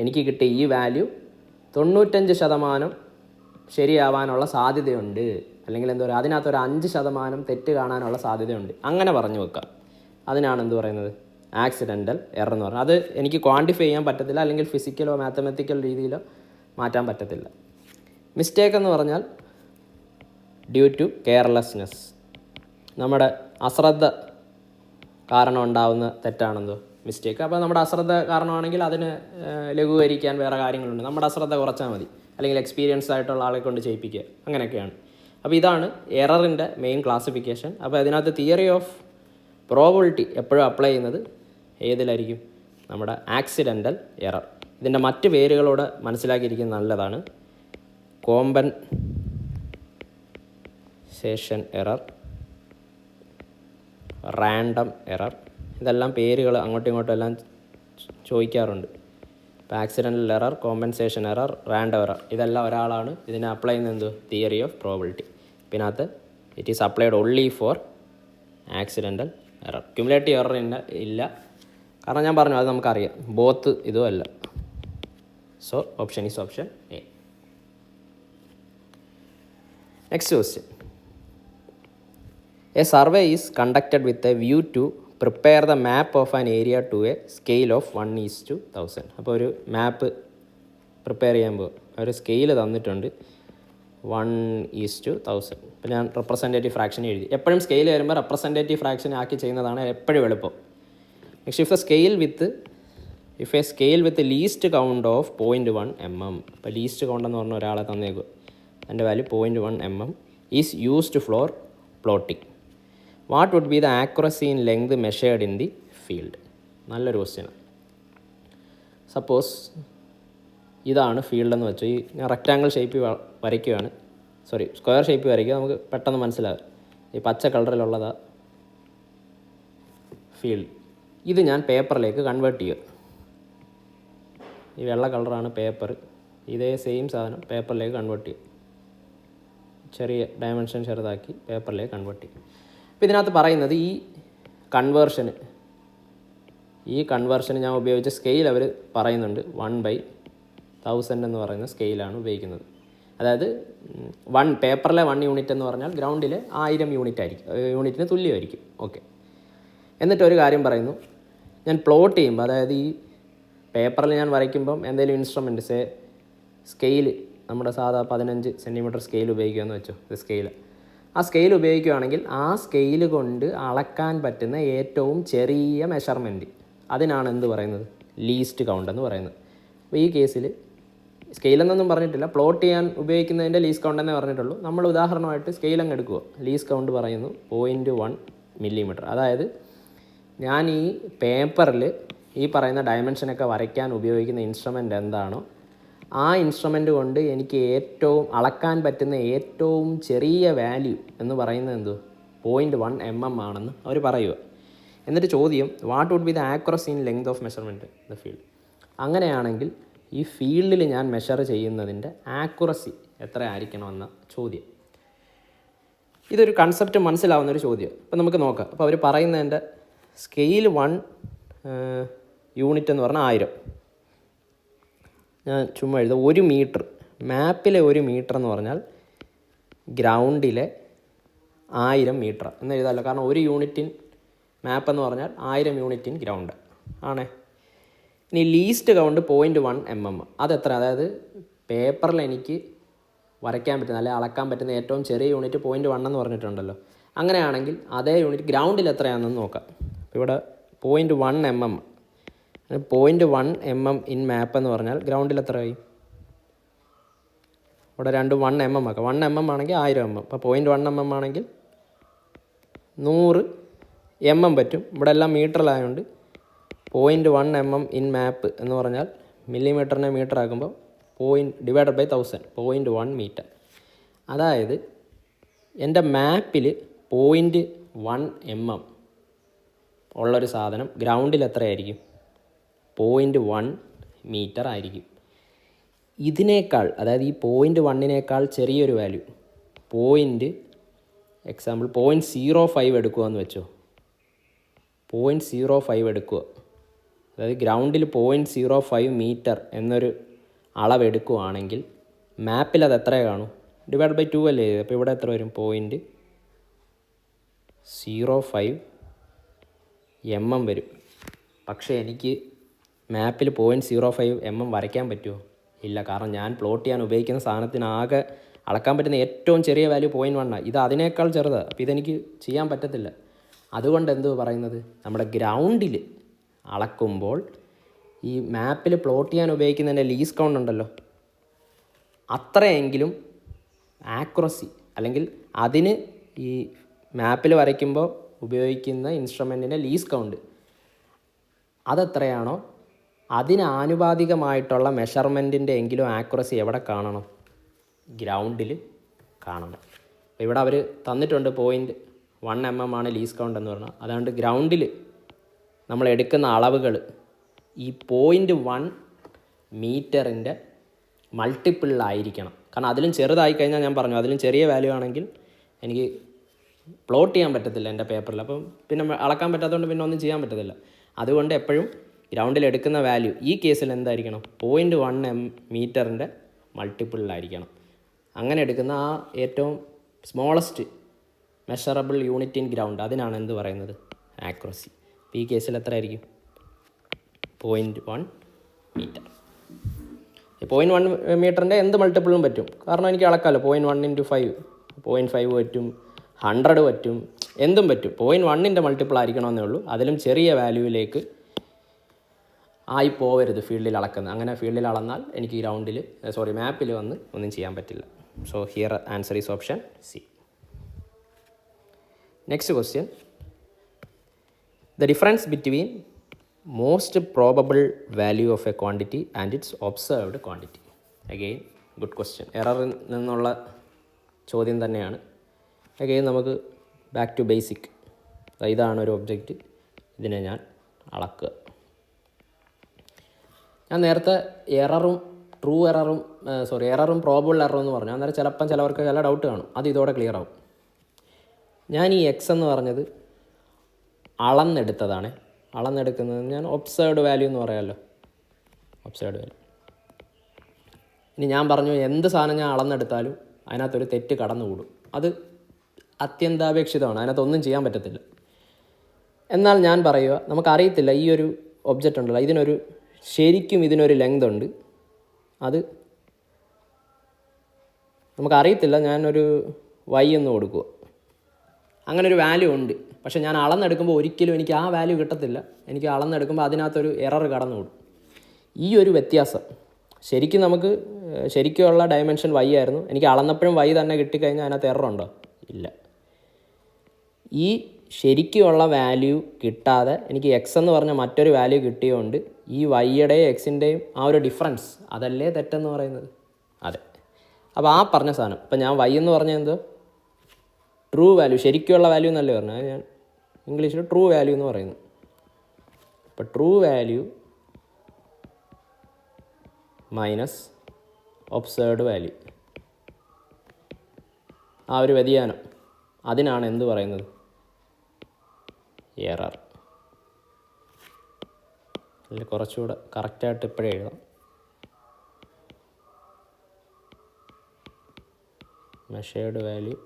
എനിക്ക് കിട്ടിയ ഈ വാല്യൂ 95% ശരിയാവാനുള്ള സാധ്യതയുണ്ട്, അല്ലെങ്കിൽ എന്താ പറയുക, അതിനകത്തൊരു 5% തെറ്റ് കാണാനുള്ള സാധ്യതയുണ്ട്, അങ്ങനെ പറഞ്ഞു വെക്കാം. അതിനാണ് എന്ത് പറയുന്നത്, ആക്സിഡൻ്റൽ എറർ എന്ന് പറഞ്ഞാൽ. അത് എനിക്ക് ക്വാണ്ടിഫൈ ചെയ്യാൻ പറ്റത്തില്ല, അല്ലെങ്കിൽ ഫിസിക്കലോ മാത്തമാറ്റിക്കൽ രീതിയിലോ മാറ്റാൻ പറ്റത്തില്ല. മിസ്റ്റേക്ക് എന്ന് പറഞ്ഞാൽ ഡ്യൂ ടു കെയർലെസ്നെസ്, നമ്മുടെ അശ്രദ്ധ കാരണം ഉണ്ടാവുന്ന തെറ്റാണെന്തോ മിസ്റ്റേക്ക്. അപ്പോൾ നമ്മുടെ അശ്രദ്ധ കാരണമാണെങ്കിൽ അതിന് ലഘൂകരിക്കാൻ വേറെ കാര്യങ്ങളുണ്ട്. നമ്മുടെ അശ്രദ്ധ കുറച്ചാൽ മതി, അല്ലെങ്കിൽ എക്സ്പീരിയൻസ് ആയിട്ടുള്ള ആളെ കൊണ്ട് ചെയ്യിപ്പിക്കുക, അങ്ങനെയൊക്കെയാണ്. അപ്പോൾ ഇതാണ് എററിൻ്റെ മെയിൻ ക്ലാസിഫിക്കേഷൻ. അപ്പോൾ അതിനകത്ത് തിയറി ഓഫ് പ്രോബബിലിറ്റി എപ്പോഴും അപ്ലൈ ചെയ്യുന്നത് ഏതിലായിരിക്കും, നമ്മുടെ ആക്സിഡൻ്റൽ എറർ. ഇതിൻ്റെ മറ്റ് പേരുകളോട് മനസ്സിലാക്കിയിരിക്കുന്നത് നല്ലതാണ്. കോമ്പൻസേഷൻ എറർ, റാൻഡം എറർ, ഇതെല്ലാം പേരുകൾ അങ്ങോട്ടും ഇങ്ങോട്ടും എല്ലാം ചോദിക്കാറുണ്ട്. ഇപ്പോൾ accidental error, compensation error, random error, ഇതെല്ലാം ഒരാളാണ് ഇതിനെ അപ്ലൈ ചെയ്യുന്നത്. എന്ത്, തിയറി ഓഫ് പ്രോബബിലിറ്റി. ഇതിനകത്ത് it is applied only for accidental error. Cumulative error ഇല്ല, കാരണം ഞാൻ പറഞ്ഞു അത് നമുക്കറിയാം, ബോത്ത് ഇതും അല്ല. So option is option A. Next question. A survey is conducted with a view to prepare the map of an area to a scale of 1:1000. അപ്പോൾ ഒരു മാപ്പ് പ്രിപ്പയർ ചെയ്യുമ്പോൾ ഒരു സ്കെയിൽ തന്നിട്ടുണ്ട് 1:1000. ഇപ്പോൾ ഞാൻ റെപ്രസെൻറ്റേറ്റീവ് ഫ്രാക്ഷൻ എഴുതി. എപ്പോഴും സ്കെയിൽ വരുമ്പോൾ റെപ്രസെൻറ്റേറ്റീവ് ഫ്രാക്ഷൻ ആക്കി ചെയ്യുന്നതാണ് എപ്പോഴും എളുപ്പം. Next, if a scale with least count of 0.1 mm, ഇപ്പോൾ ലീസ്റ്റ് കൗണ്ട് എന്ന് പറഞ്ഞ ഒരാളെ തന്നേക്കും, അതിൻ്റെ value 0.1 mm is used for plotting. What would be the accuracy in length measured in the field? നല്ലൊരു ക്വസ്റ്റ്യനാണ്. സപ്പോസ് ഇതാണ് ഫീൽഡ് എന്ന് വെച്ചു, ഞാൻ റെക്റ്റാങ്കിൾ ഷേപ്പ് വരയ്ക്കുകയാണ്, സ്ക്വയർ ഷേപ്പ് വരയ്ക്കുക, നമുക്ക് പെട്ടെന്ന് മനസ്സിലാകും. ഈ പച്ച കളറിലുള്ളതാ ഫീൽഡ്. ഇത് ഞാൻ പേപ്പറിലേക്ക് കൺവേർട്ട് ചെയ്യുക. ഈ വെള്ള കളറാണ് പേപ്പർ, ഇതേ സെയിം സാധനം പേപ്പറിലേക്ക് കൺവേർട്ട് ചെയ്യും. ചെറിയ ഡയമെൻഷൻ ചെറുതാക്കി പേപ്പറിലേക്ക് കൺവേർട്ട് ചെയ്യും. അപ്പോൾ ഇതിനകത്ത് പറയുന്നത് ഈ കൺവേർഷന് ഞാൻ ഉപയോഗിച്ച സ്കെയിൽ അവർ പറയുന്നുണ്ട് 1/1000 എന്ന് പറയുന്ന സ്കെയിലാണ് ഉപയോഗിക്കുന്നത്. അതായത് പേപ്പറിലെ 1 യൂണിറ്റ് എന്ന് പറഞ്ഞാൽ ഗ്രൗണ്ടിൽ 1000 യൂണിറ്റിന് തുല്യമായിരിക്കും. ഓക്കെ, എന്നിട്ടൊരു കാര്യം പറയുന്നു, ഞാൻ പ്ലോട്ട് ചെയ്യുമ്പോൾ, അതായത് ഈ പേപ്പറിൽ ഞാൻ വരയ്ക്കുമ്പം എന്തെങ്കിലും ഇൻസ്ട്രുമെൻറ്റ് സ്കെയിൽ, നമ്മുടെ സാധാ 15 സെൻറ്റിമീറ്റർ സ്കെയിൽ ഉപയോഗിക്കുകയെന്ന് വെച്ചോ, ഇത് സ്കെയിൽ. ആ സ്കെയിൽ ഉപയോഗിക്കുകയാണെങ്കിൽ ആ സ്കെയിൽ കൊണ്ട് അളക്കാൻ പറ്റുന്ന ഏറ്റവും ചെറിയ മെഷർമെൻറ്റ്, അതിനാണ് എന്ത് പറയുന്നത്, ലീസ്റ്റ് കൗണ്ട് എന്ന് പറയുന്നത്. അപ്പോൾ ഈ കേസിൽ സ്കെയിലെന്നൊന്നും പറഞ്ഞിട്ടില്ല, പ്ലോട്ട് ചെയ്യാൻ ഉപയോഗിക്കുന്നതിൻ്റെ ലീസ്റ്റ് കൗണ്ട് എന്നേ പറഞ്ഞിട്ടുള്ളൂ. നമ്മൾ ഉദാഹരണമായിട്ട് സ്കെയിൽ അങ്ങ് എടുക്കുക, ലീസ്റ്റ് കൗണ്ട് പറയുന്നു 0.1 mm. അതായത് ഞാൻ ഈ പേപ്പറിൽ ഈ പറയുന്ന ഡയമെൻഷനൊക്കെ വരയ്ക്കാൻ ഉപയോഗിക്കുന്ന ഇൻസ്ട്രുമെൻ്റ് എന്താണോ ആ ഇൻസ്ട്രുമെൻ്റ് കൊണ്ട് എനിക്ക് അളക്കാൻ പറ്റുന്ന ഏറ്റവും ചെറിയ വാല്യൂ എന്ന് പറയുന്നത് 0.1 mm ആണെന്ന് അവർ പറയുക. എന്നിട്ട് ചോദ്യം, what would be the accuracy in length of measurement the field? അങ്ങനെയാണെങ്കിൽ ഈ ഫീൽഡിൽ ഞാൻ മെഷർ ചെയ്യുന്നതിൻ്റെ ആക്യുറസി എത്ര ആയിരിക്കണമെന്ന ചോദ്യം. ഇതൊരു കൺസെപ്റ്റ് മനസ്സിലാവുന്നൊരു ചോദ്യം. അപ്പോൾ നമുക്ക് നോക്കാം. അപ്പോൾ അവർ പറയുന്നതിൻ്റെ സ്കെയിൽ 1 യൂണിറ്റ് എന്ന് പറഞ്ഞാൽ 1000. ഞാൻ ചുമ്മാ എഴുതാം, 1 മീറ്റർ, മാപ്പിലെ 1 മീറ്റർ എന്ന് പറഞ്ഞാൽ ഗ്രൗണ്ടിലെ 1000 മീറ്റർ എന്ന് എഴുതാമല്ലോ. കാരണം 1 യൂണിറ്റിൻ മാപ്പ് എന്ന് പറഞ്ഞാൽ 1000 യൂണിറ്റിൻ ഗ്രൗണ്ട് ആണേ. ഇനി ലീസ്റ്റ് കൗണ്ട് 0.1 mm, അതെത്ര? അതായത് പേപ്പറിൽ എനിക്ക് വരയ്ക്കാൻ പറ്റുന്ന അല്ലെങ്കിൽ അളക്കാൻ പറ്റുന്ന ഏറ്റവും ചെറിയ യൂണിറ്റ് 0.1 എന്ന് പറഞ്ഞിട്ടുണ്ടല്ലോ. അങ്ങനെയാണെങ്കിൽ അതേ യൂണിറ്റ് ഗ്രൗണ്ടിൽ എത്രയാണെന്ന് നോക്കാം. ഇവിടെ 0.1 mm, 0.1 mm ഇൻ മാപ്പ് എന്ന് പറഞ്ഞാൽ ഗ്രൗണ്ടിൽ എത്രയായി? ഇവിടെ 1 mm ആക്കാം. 1 mm ആണെങ്കിൽ 1000 mm. അപ്പോൾ 0.1 mm ആണെങ്കിൽ 100 mm പറ്റും. ഇവിടെ എല്ലാം മീറ്ററിലായതുകൊണ്ട് 0.1 mm ഇൻ മാപ്പ് എന്ന് പറഞ്ഞാൽ മില്ലിമീറ്ററിനെ മീറ്റർ ആക്കുമ്പോൾ ഡിവൈഡഡ് ബൈ 1000, 0.1 മീറ്റർ. അതായത് എൻ്റെ മാപ്പിൽ 0.1 mm ഉള്ളൊരു സാധനം ഗ്രൗണ്ടിൽ എത്രയായിരിക്കും? 0.1 മീറ്റർ ആയിരിക്കും. ഇതിനേക്കാൾ, അതായത് ഈ 0.1 ചെറിയൊരു വാല്യൂ, എക്സാമ്പിൾ 0.05 എടുക്കുക എന്ന് വെച്ചോ. 0.05 എടുക്കുക, അതായത് ഗ്രൗണ്ടിൽ 0.05 മീറ്റർ എന്നൊരു അളവെടുക്കുകയാണെങ്കിൽ മാപ്പിൽ അത് എത്ര കാണും? ഡിവൈഡ് ബൈ 2 അല്ലേ? അപ്പോൾ ഇവിടെ എത്ര വരും? 0.05 mm വരും. പക്ഷേ എനിക്ക് മാപ്പിൽ 0.05 mm വരയ്ക്കാൻ പറ്റുമോ? ഇല്ല. കാരണം ഞാൻ പ്ലോട്ട് ചെയ്യാൻ ഉപയോഗിക്കുന്ന സാധനത്തിനാകെ അളക്കാൻ പറ്റുന്ന ഏറ്റവും ചെറിയ വാല്യൂ 0.1 ആണ്. ഇത് അതിനേക്കാൾ ചെറുതാണ്. അപ്പോൾ ഇതെനിക്ക് ചെയ്യാൻ പറ്റത്തില്ല. അതുകൊണ്ട് എന്ത് പറയുന്നത്, നമ്മുടെ ഗ്രൗണ്ടിൽ അളക്കുമ്പോൾ ഈ മാപ്പിൽ പ്ലോട്ട് ചെയ്യാൻ ഉപയോഗിക്കുന്നതിൻ്റെ ലീസ് കൗണ്ട് ഉണ്ടല്ലോ, അത്രയെങ്കിലും ആക്യുറസി അല്ലെങ്കിൽ അതിന് ഈ മാപ്പിൽ വരയ്ക്കുമ്പോൾ ഉപയോഗിക്കുന്ന ഇൻസ്ട്രുമെൻറ്റിൻ്റെ ലീസ് കൗണ്ട് അതെത്രയാണോ അതിന് ആനുപാതികമായിട്ടുള്ള മെഷർമെൻറ്റിൻ്റെ എങ്കിലും ആക്യുറസി എവിടെ കാണണം? ഗ്രൗണ്ടിൽ കാണണം. അപ്പോൾ ഇവിടെ അവർ തന്നിട്ടുണ്ട് 0.1 mm ആണ് ലീസ് കൗണ്ട് എന്ന് പറഞ്ഞാൽ. അതുകൊണ്ട് ഗ്രൗണ്ടിൽ നമ്മൾ എടുക്കുന്ന അളവുകൾ ഈ 0.1 മീറ്ററിൻ്റെ മൾട്ടിപ്പിളിലായിരിക്കണം. കാരണം അതിലും ചെറുതായി കഴിഞ്ഞാൽ ഞാൻ പറഞ്ഞു അതിലും ചെറിയ വാല്യൂ ആണെങ്കിൽ എനിക്ക് പ്ലോട്ട് ചെയ്യാൻ പറ്റത്തില്ല എൻ്റെ പേപ്പറിൽ. അപ്പം പിന്നെ അളക്കാൻ പറ്റാത്തതുകൊണ്ട് പിന്നെ ഒന്നും ചെയ്യാൻ പറ്റത്തില്ല. അതുകൊണ്ട് എപ്പോഴും ഗ്രൗണ്ടിൽ എടുക്കുന്ന വാല്യൂ ഈ കേസിൽ എന്തായിരിക്കണം? 0.1 മീറ്ററിൻ്റെ മൾട്ടിപ്പിളിലായിരിക്കണം. അങ്ങനെ എടുക്കുന്ന ആ ഏറ്റവും smallest measurable unit in ground അതിനാണ് എന്ത് പറയുന്നത്? ആക്യുറസി. അപ്പോൾ ഈ കേസിൽ എത്ര ആയിരിക്കും? 0.1 മീറ്റർ. 0.1 മീറ്ററിൻ്റെ എന്ത് മൾട്ടിപ്പിളും പറ്റും. കാരണം എനിക്ക് അളക്കാമല്ലോ. 0.1 × 5 0.5 പറ്റും, 100 പറ്റും, എന്തും പറ്റും. 0.1ൻ്റെ മൾട്ടിപ്പിൾ ആയിരിക്കണമെന്നേ ഉള്ളൂ. അതിലും ചെറിയ വാല്യൂവിലേക്ക് ആയി പോവരുത് ഫീൽഡിൽ അളക്കുന്നത്. അങ്ങനെ ഫീൽഡിൽ അളന്നാൽ എനിക്ക് ഗ്രൗണ്ടിൽ മാപ്പിൽ വന്ന് ഒന്നും ചെയ്യാൻ പറ്റില്ല. So here answer is option C. Next question, the difference between most probable value of a quantity and its observed quantity. Again good question. എററിൽ നിന്നുള്ള ചോദ്യം തന്നെയാണ്. അഗെയിൻ നമുക്ക് ബാക്ക് ടു ബേസിക്. ഇതാണ് ഒരു ഒബ്ജക്റ്റ്, ഇതിനെ ഞാൻ അളക്കുക. ഞാൻ നേരത്തെ എററും പ്രോബബിൾ എററും എന്ന് പറഞ്ഞു. അന്നേരം ചിലവർക്ക് ചില ഡൗട്ട് കാണും. അത് ഇതോടെ ക്ലിയർ ആവും. ഞാൻ ഈ എക്സ് എന്ന് പറഞ്ഞത് അളന്നെടുക്കുന്നത് ഞാൻ ഒബ്സർവ്ഡ് വാല്യൂ എന്ന് പറയാമല്ലോ. Observed value. ഇനി ഞാൻ പറഞ്ഞു എന്ത് സാധനം ഞാൻ അളന്നെടുത്താലും അതിനകത്തൊരു തെറ്റ് കടന്നുകൂടും. അത് അത്യന്താപേക്ഷിതമാണ്. അതിനകത്തൊന്നും ചെയ്യാൻ പറ്റത്തില്ല. എന്നാൽ ഞാൻ പറയുക, നമുക്കറിയത്തില്ല ഈ ഒരു ഒബ്ജക്റ്റ് ഉണ്ടല്ലോ, ശരിക്കും ഇതിനൊരു ലെങ്ത് ഉണ്ട്. അത് നമുക്കറിയത്തില്ല. ഞാനൊരു y എന്ന് കൊടുക്കുക. അങ്ങനെ ഒരു വാല്യൂ ഉണ്ട്. പക്ഷേ ഞാൻ അളന്നെടുക്കുമ്പോൾ ഒരിക്കലും എനിക്ക് ആ വാല്യൂ കിട്ടത്തില്ല. എനിക്ക് അളന്നെടുക്കുമ്പോൾ അതിനകത്തൊരു എറർ കടന്നുകൂടും. ഈ ഒരു വ്യത്യാസം ശരിക്കുമുള്ള ഡയമെൻഷൻ y ആയിരുന്നു. എനിക്ക് അളന്നപ്പോഴും y തന്നെ കിട്ടിക്കഴിഞ്ഞാൽ അതിനകത്ത് എററുണ്ടോ? ഇല്ല. ഈ ശരിക്കുമുള്ള വാല്യൂ കിട്ടാതെ എനിക്ക് എക്സ് എന്ന് പറഞ്ഞ മറ്റൊരു വാല്യൂ കിട്ടിയതുകൊണ്ട് ഈ വൈയുടെയും എക്സിൻ്റെയും ആ ഒരു ഡിഫറൻസ് അതല്ലേ തെറ്റെന്ന് പറയുന്നത്? അതെ. അപ്പോൾ ആ പറഞ്ഞ സാധനം ഇപ്പം ഞാൻ y എന്ന് പറഞ്ഞാൽ എന്തോ ട്രൂ വാല്യൂ, ശരിക്കുമുള്ള വാല്യൂ എന്നല്ലേ പറഞ്ഞത്. ഞാൻ ഇംഗ്ലീഷിൽ ട്രൂ വാല്യൂ എന്ന് പറയുന്നു. അപ്പോൾ true value minus observed value, ആ ഒരു വ്യതിയാനം, അതിനാണ് എന്ത് പറയുന്നത്? എറർ. അതിൽ കുറച്ചുകൂടെ കറക്റ്റായിട്ട് ഇപ്പോഴേ എഴുതാം. Measured value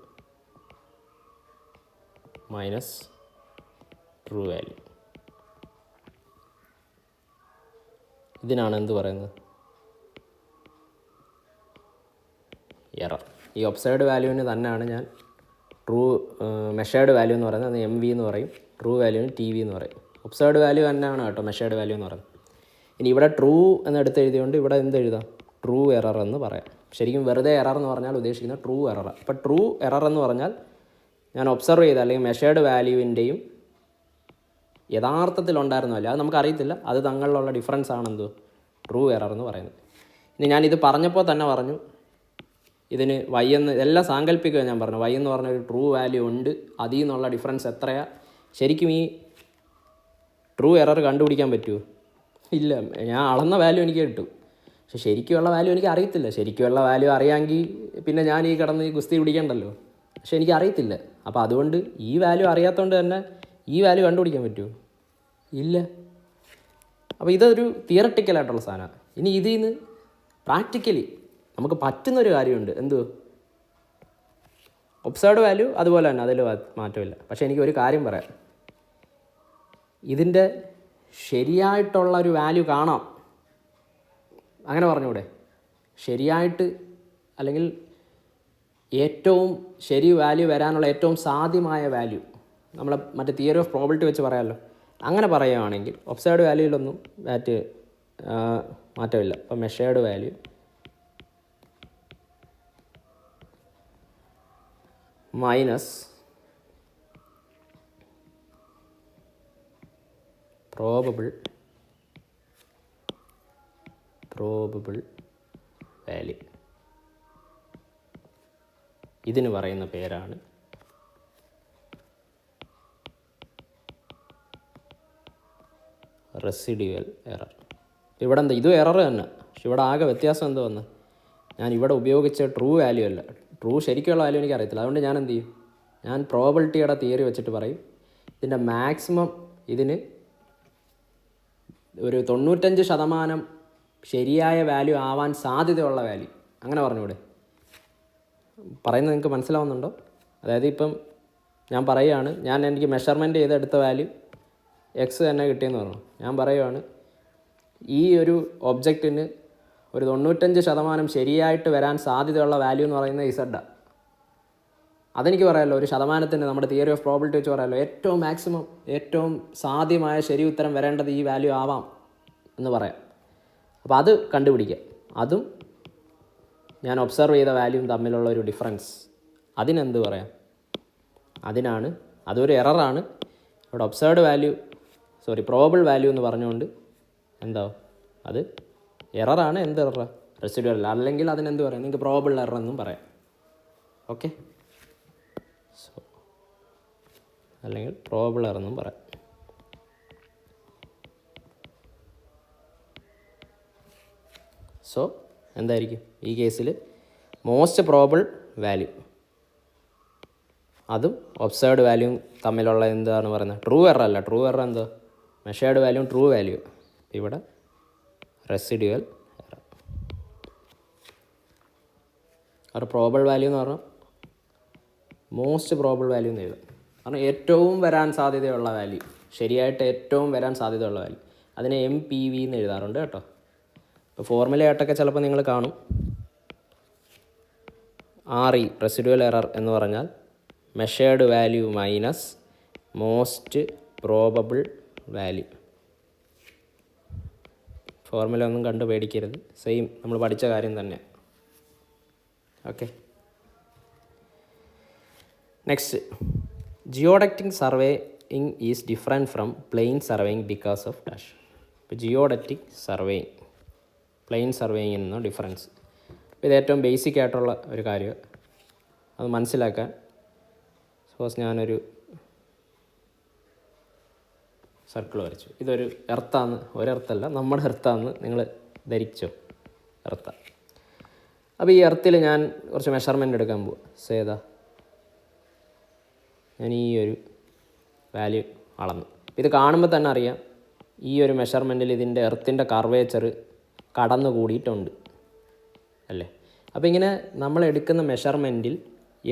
minus true value, ഇതിനാണ് എന്ത് പറയുന്നത്? എറർ. ഈ ഒബ്സർവ്ഡ് വാല്യൂവിന് തന്നെയാണ് ഞാൻ മെഷേർഡ് വാല്യൂ എന്ന് പറയുന്നത്. അത് MV എന്ന് പറയും. ട്രൂ വാല്യൂവിന് TV എന്ന് പറയും. ഒബ്സർവ്ഡ് വാല്യൂ തന്നെയാണ് കേട്ടോ മെഷേർഡ് വാല്യൂ എന്ന് പറയുന്നത്. ഇനി ഇവിടെ ട്രൂ എന്നെടുത്ത് എഴുതിയതുകൊണ്ട് ഇവിടെ എന്ത് എഴുതാം? ട്രൂ എറർ എന്ന് പറയാം. ശരിക്കും വെറുതെ എറർ എന്ന് പറഞ്ഞാൽ ഉദ്ദേശിക്കുന്നത് ട്രൂ എറർ. അപ്പോൾ ട്രൂ എറർ എന്ന് പറഞ്ഞാൽ ഞാൻ ഒബ്സർവ് ചെയ്ത അല്ലെങ്കിൽ മെഷേർഡ് വാല്യൂവിൻ്റെയും യഥാർത്ഥത്തിലുണ്ടായിരുന്നല്ലോ, അത് നമുക്കറിയത്തില്ല. അത് തങ്ങളിലുള്ള ഡിഫറൻസ് ആണെന്തോ ട്രൂ എറർ എന്ന് പറയുന്നത്. ഇനി ഞാനിത് പറഞ്ഞപ്പോൾ തന്നെ പറഞ്ഞു ഇതിന് y എന്ന് എല്ലാം സാങ്കല്പിക്കുക. ഞാൻ പറഞ്ഞു y എന്ന് പറഞ്ഞൊരു ട്രൂ വാല്യൂ ഉണ്ട്, അതിൽ നിന്നുള്ള ഡിഫറൻസ് എത്രയാണ്. ശരിക്കും ഈ ട്രൂ എറർ കണ്ടുപിടിക്കാൻ പറ്റുമോ? ഇല്ല. ഞാൻ അളന്ന വാല്യൂ എനിക്ക് കിട്ടും, പക്ഷെ ശരിക്കുമുള്ള വാല്യൂ എനിക്ക് അറിയത്തില്ല. ശരിക്കുമുള്ള വാല്യൂ അറിയാമെങ്കിൽ പിന്നെ ഞാൻ ഈ കിടന്ന് ഗുസ്തി പിടിക്കണ്ടല്ലോ. പക്ഷെ എനിക്ക് അറിയത്തില്ല. അപ്പോൾ അതുകൊണ്ട് ഈ വാല്യൂ അറിയാത്തതുകൊണ്ട് തന്നെ ഈ വാല്യൂ കണ്ടുപിടിക്കാൻ പറ്റുമോ? ഇല്ല. അപ്പോൾ ഇതൊരു തിയറട്ടിക്കലായിട്ടുള്ള സാധനമാണ്. ഇനി ഇതിൽ നിന്ന് പ്രാക്ടിക്കലി നമുക്ക് പറ്റുന്നൊരു കാര്യമുണ്ട്. എന്തു? ഒബ്സർവ്ഡ് വാല്യൂ അതുപോലെ തന്നെ, അതിൽ മാറ്റമില്ല. പക്ഷേ എനിക്ക് ഒരു കാര്യം പറയാം, ഇതിൻ്റെ ശരിയായിട്ടുള്ള ഒരു വാല്യൂ കാണാം. അങ്ങനെ പറഞ്ഞൂടെ? ശരിയായിട്ട് അല്ലെങ്കിൽ ഏറ്റവും ശരി വാല്യൂ വരാനുള്ള ഏറ്റവും സാധ്യമായ വാല്യൂ നമ്മളെ മറ്റേ തിയറി ഓഫ് പ്രോബിലിറ്റി വെച്ച് പറയാമല്ലോ. അങ്ങനെ പറയുകയാണെങ്കിൽ ഒബ്സർവ്ഡ് വാല്യൂയിലൊന്നും മാറ്റമില്ല. അപ്പോൾ measured value minus probable value, ഇതിന് പറയുന്ന പേരാണ് റെസിഡ്യൂവൽ എറർ. ഇവിടെ എന്താ, ഇതും എറർ തന്നെ. പക്ഷെ ഇവിടെ ആകെ വ്യത്യാസം എന്തോ വന്ന്, ഞാൻ ഇവിടെ ഉപയോഗിച്ച ട്രൂ വാല്യൂ അല്ല, ട്രൂ ശരിക്കുള്ള വാല്യൂ എനിക്ക് അറിയത്തില്ല. അതുകൊണ്ട് ഞാൻ എന്ത് ചെയ്യും, ഞാൻ പ്രോബിലിറ്റിയുടെ തിയറി വെച്ചിട്ട് പറയും ഇതിൻ്റെ മാക്സിമം ഇതിന് ഒരു 95% ശരിയായ വാല്യൂ ആവാൻ സാധ്യതയുള്ള വാല്യൂ, അങ്ങനെ പറഞ്ഞൂടെ? പറയുന്നത് നിങ്ങൾക്ക് മനസ്സിലാവുന്നുണ്ടോ? അതായത് ഇപ്പം ഞാൻ പറയുകയാണ്, എനിക്ക് മെഷർമെൻറ്റ് ചെയ്തെടുത്ത വാല്യൂ എക്സ് തന്നെ കിട്ടിയെന്ന് പറഞ്ഞു. ഞാൻ പറയുകയാണ് ഈ ഒരു ഒബ്ജക്റ്റിന് ഒരു 95% ശരിയായിട്ട് വരാൻ സാധ്യതയുള്ള വാല്യൂ എന്ന് പറയുന്നത് ഇസഡാണ്. അതെനിക്ക് പറയാമല്ലോ, ഒരു ശതമാനത്തിന് നമ്മുടെ തിയറി ഓഫ് പ്രോബിലിറ്റി വെച്ച് പറയാമല്ലോ, ഏറ്റവും മാക്സിമം ഏറ്റവും സാധ്യമായ ശരി ഉത്തരം വരേണ്ടത് ഈ വാല്യൂ ആവാം എന്ന് പറയാം. അപ്പോൾ അത് കണ്ടുപിടിക്കുക. അതും ഞാൻ ഒബ്സർവ് ചെയ്ത വാല്യൂവും തമ്മിലുള്ള ഒരു ഡിഫറൻസ്, അതിനെന്ത് പറയാം? അതൊരു എററാണ്. ഇവിടെ പ്രോബിൾ വാല്യൂ എന്ന് പറഞ്ഞുകൊണ്ട് എന്താവും, അത് എററാണ്. എന്ത് എററാണ്? റെസിഡ്യൂവൽ. അല്ലെങ്കിൽ അതിനെന്ത് പറയാം? നിങ്ങൾക്ക് പ്രോബിൾ എറർ എന്നും പറയാം. ഓക്കെ, അല്ലെങ്കിൽ പ്രോബിൾ എറർ എന്നും പറയാം. സോ എന്തായിരിക്കും ഈ കേസിൽ? മോസ്റ്റ് പ്രോബിൾ വാല്യൂ അതും ഒബ്സർവ്ഡ് വാല്യൂവും തമ്മിലുള്ള എന്താണ് പറയുന്നത്? ട്രൂ എറർ അല്ല. ട്രൂ എറർ എന്തോ? മെഷേർഡ് വാല്യൂവും ട്രൂ വാല്യൂ. ഇവിടെ റെസിഡ്യൂവൽ എറർ. ഒരു പ്രോബിൾ വാല്യൂ എന്ന് പറഞ്ഞാൽ മോസ്റ്റ് പ്രോബിൾ വാല്യൂ എന്ന് എഴുതാം. കാരണം ഏറ്റവും വരാൻ സാധ്യതയുള്ള വാല്യൂ, ശരിയായിട്ട് ഏറ്റവും വരാൻ സാധ്യതയുള്ള വാല്യൂ, അതിനെ MPV എന്ന് എഴുതാറുണ്ട് കേട്ടോ. ഇപ്പോൾ ഫോർമുലയായിട്ടൊക്കെ ചിലപ്പോൾ നിങ്ങൾ കാണും. RE റെസിഡ്യൂവൽ എറർ എന്ന് പറഞ്ഞാൽ measured value minus most probable value. Formula ഒന്നും കണ്ട് പേടിക്കരുത്, സെയിം നമ്മൾ പഠിച്ച കാര്യം തന്നെ. Okay, next, geodetic surveying is different from plane surveying because of dash. ഇപ്പോൾ ജിയോഡക്റ്റിക് സർവേയിങ് പ്ലെയിൻ സർവേയിങ് എന്ന ഡിഫറൻസ്, ഇത് ഏറ്റവും ബേസിക് ആയിട്ടുള്ള ഒരു കാര്യം. അത് മനസ്സിലാക്കാൻ സപ്പോസ് ഞാനൊരു സർക്കിൾ വരച്ചു. ഇതൊരു എർത്താന്ന്, ഒരെർത്തല്ല, നമ്മുടെ എർത്താന്ന് നിങ്ങൾ ധരിച്ചോ, എർത്ത. അപ്പോൾ ഈ എർത്തിൽ ഞാൻ കുറച്ച് മെഷർമെൻ്റ് എടുക്കാൻ പോവുക. സേതാ ഞാൻ ഈ ഒരു വാല്യൂ അളന്നു. ഇത് കാണുമ്പോൾ തന്നെ അറിയാം ഈ ഒരു മെഷർമെൻറ്റിൽ ഇതിൻ്റെ എർത്തിൻ്റെ കർവേച്ചർ കടന്നു കൂടിയിട്ടുണ്ട് അല്ലേ. അപ്പോൾ ഇങ്ങനെ നമ്മൾ എടുക്കുന്ന മെഷർമെൻറ്റിൽ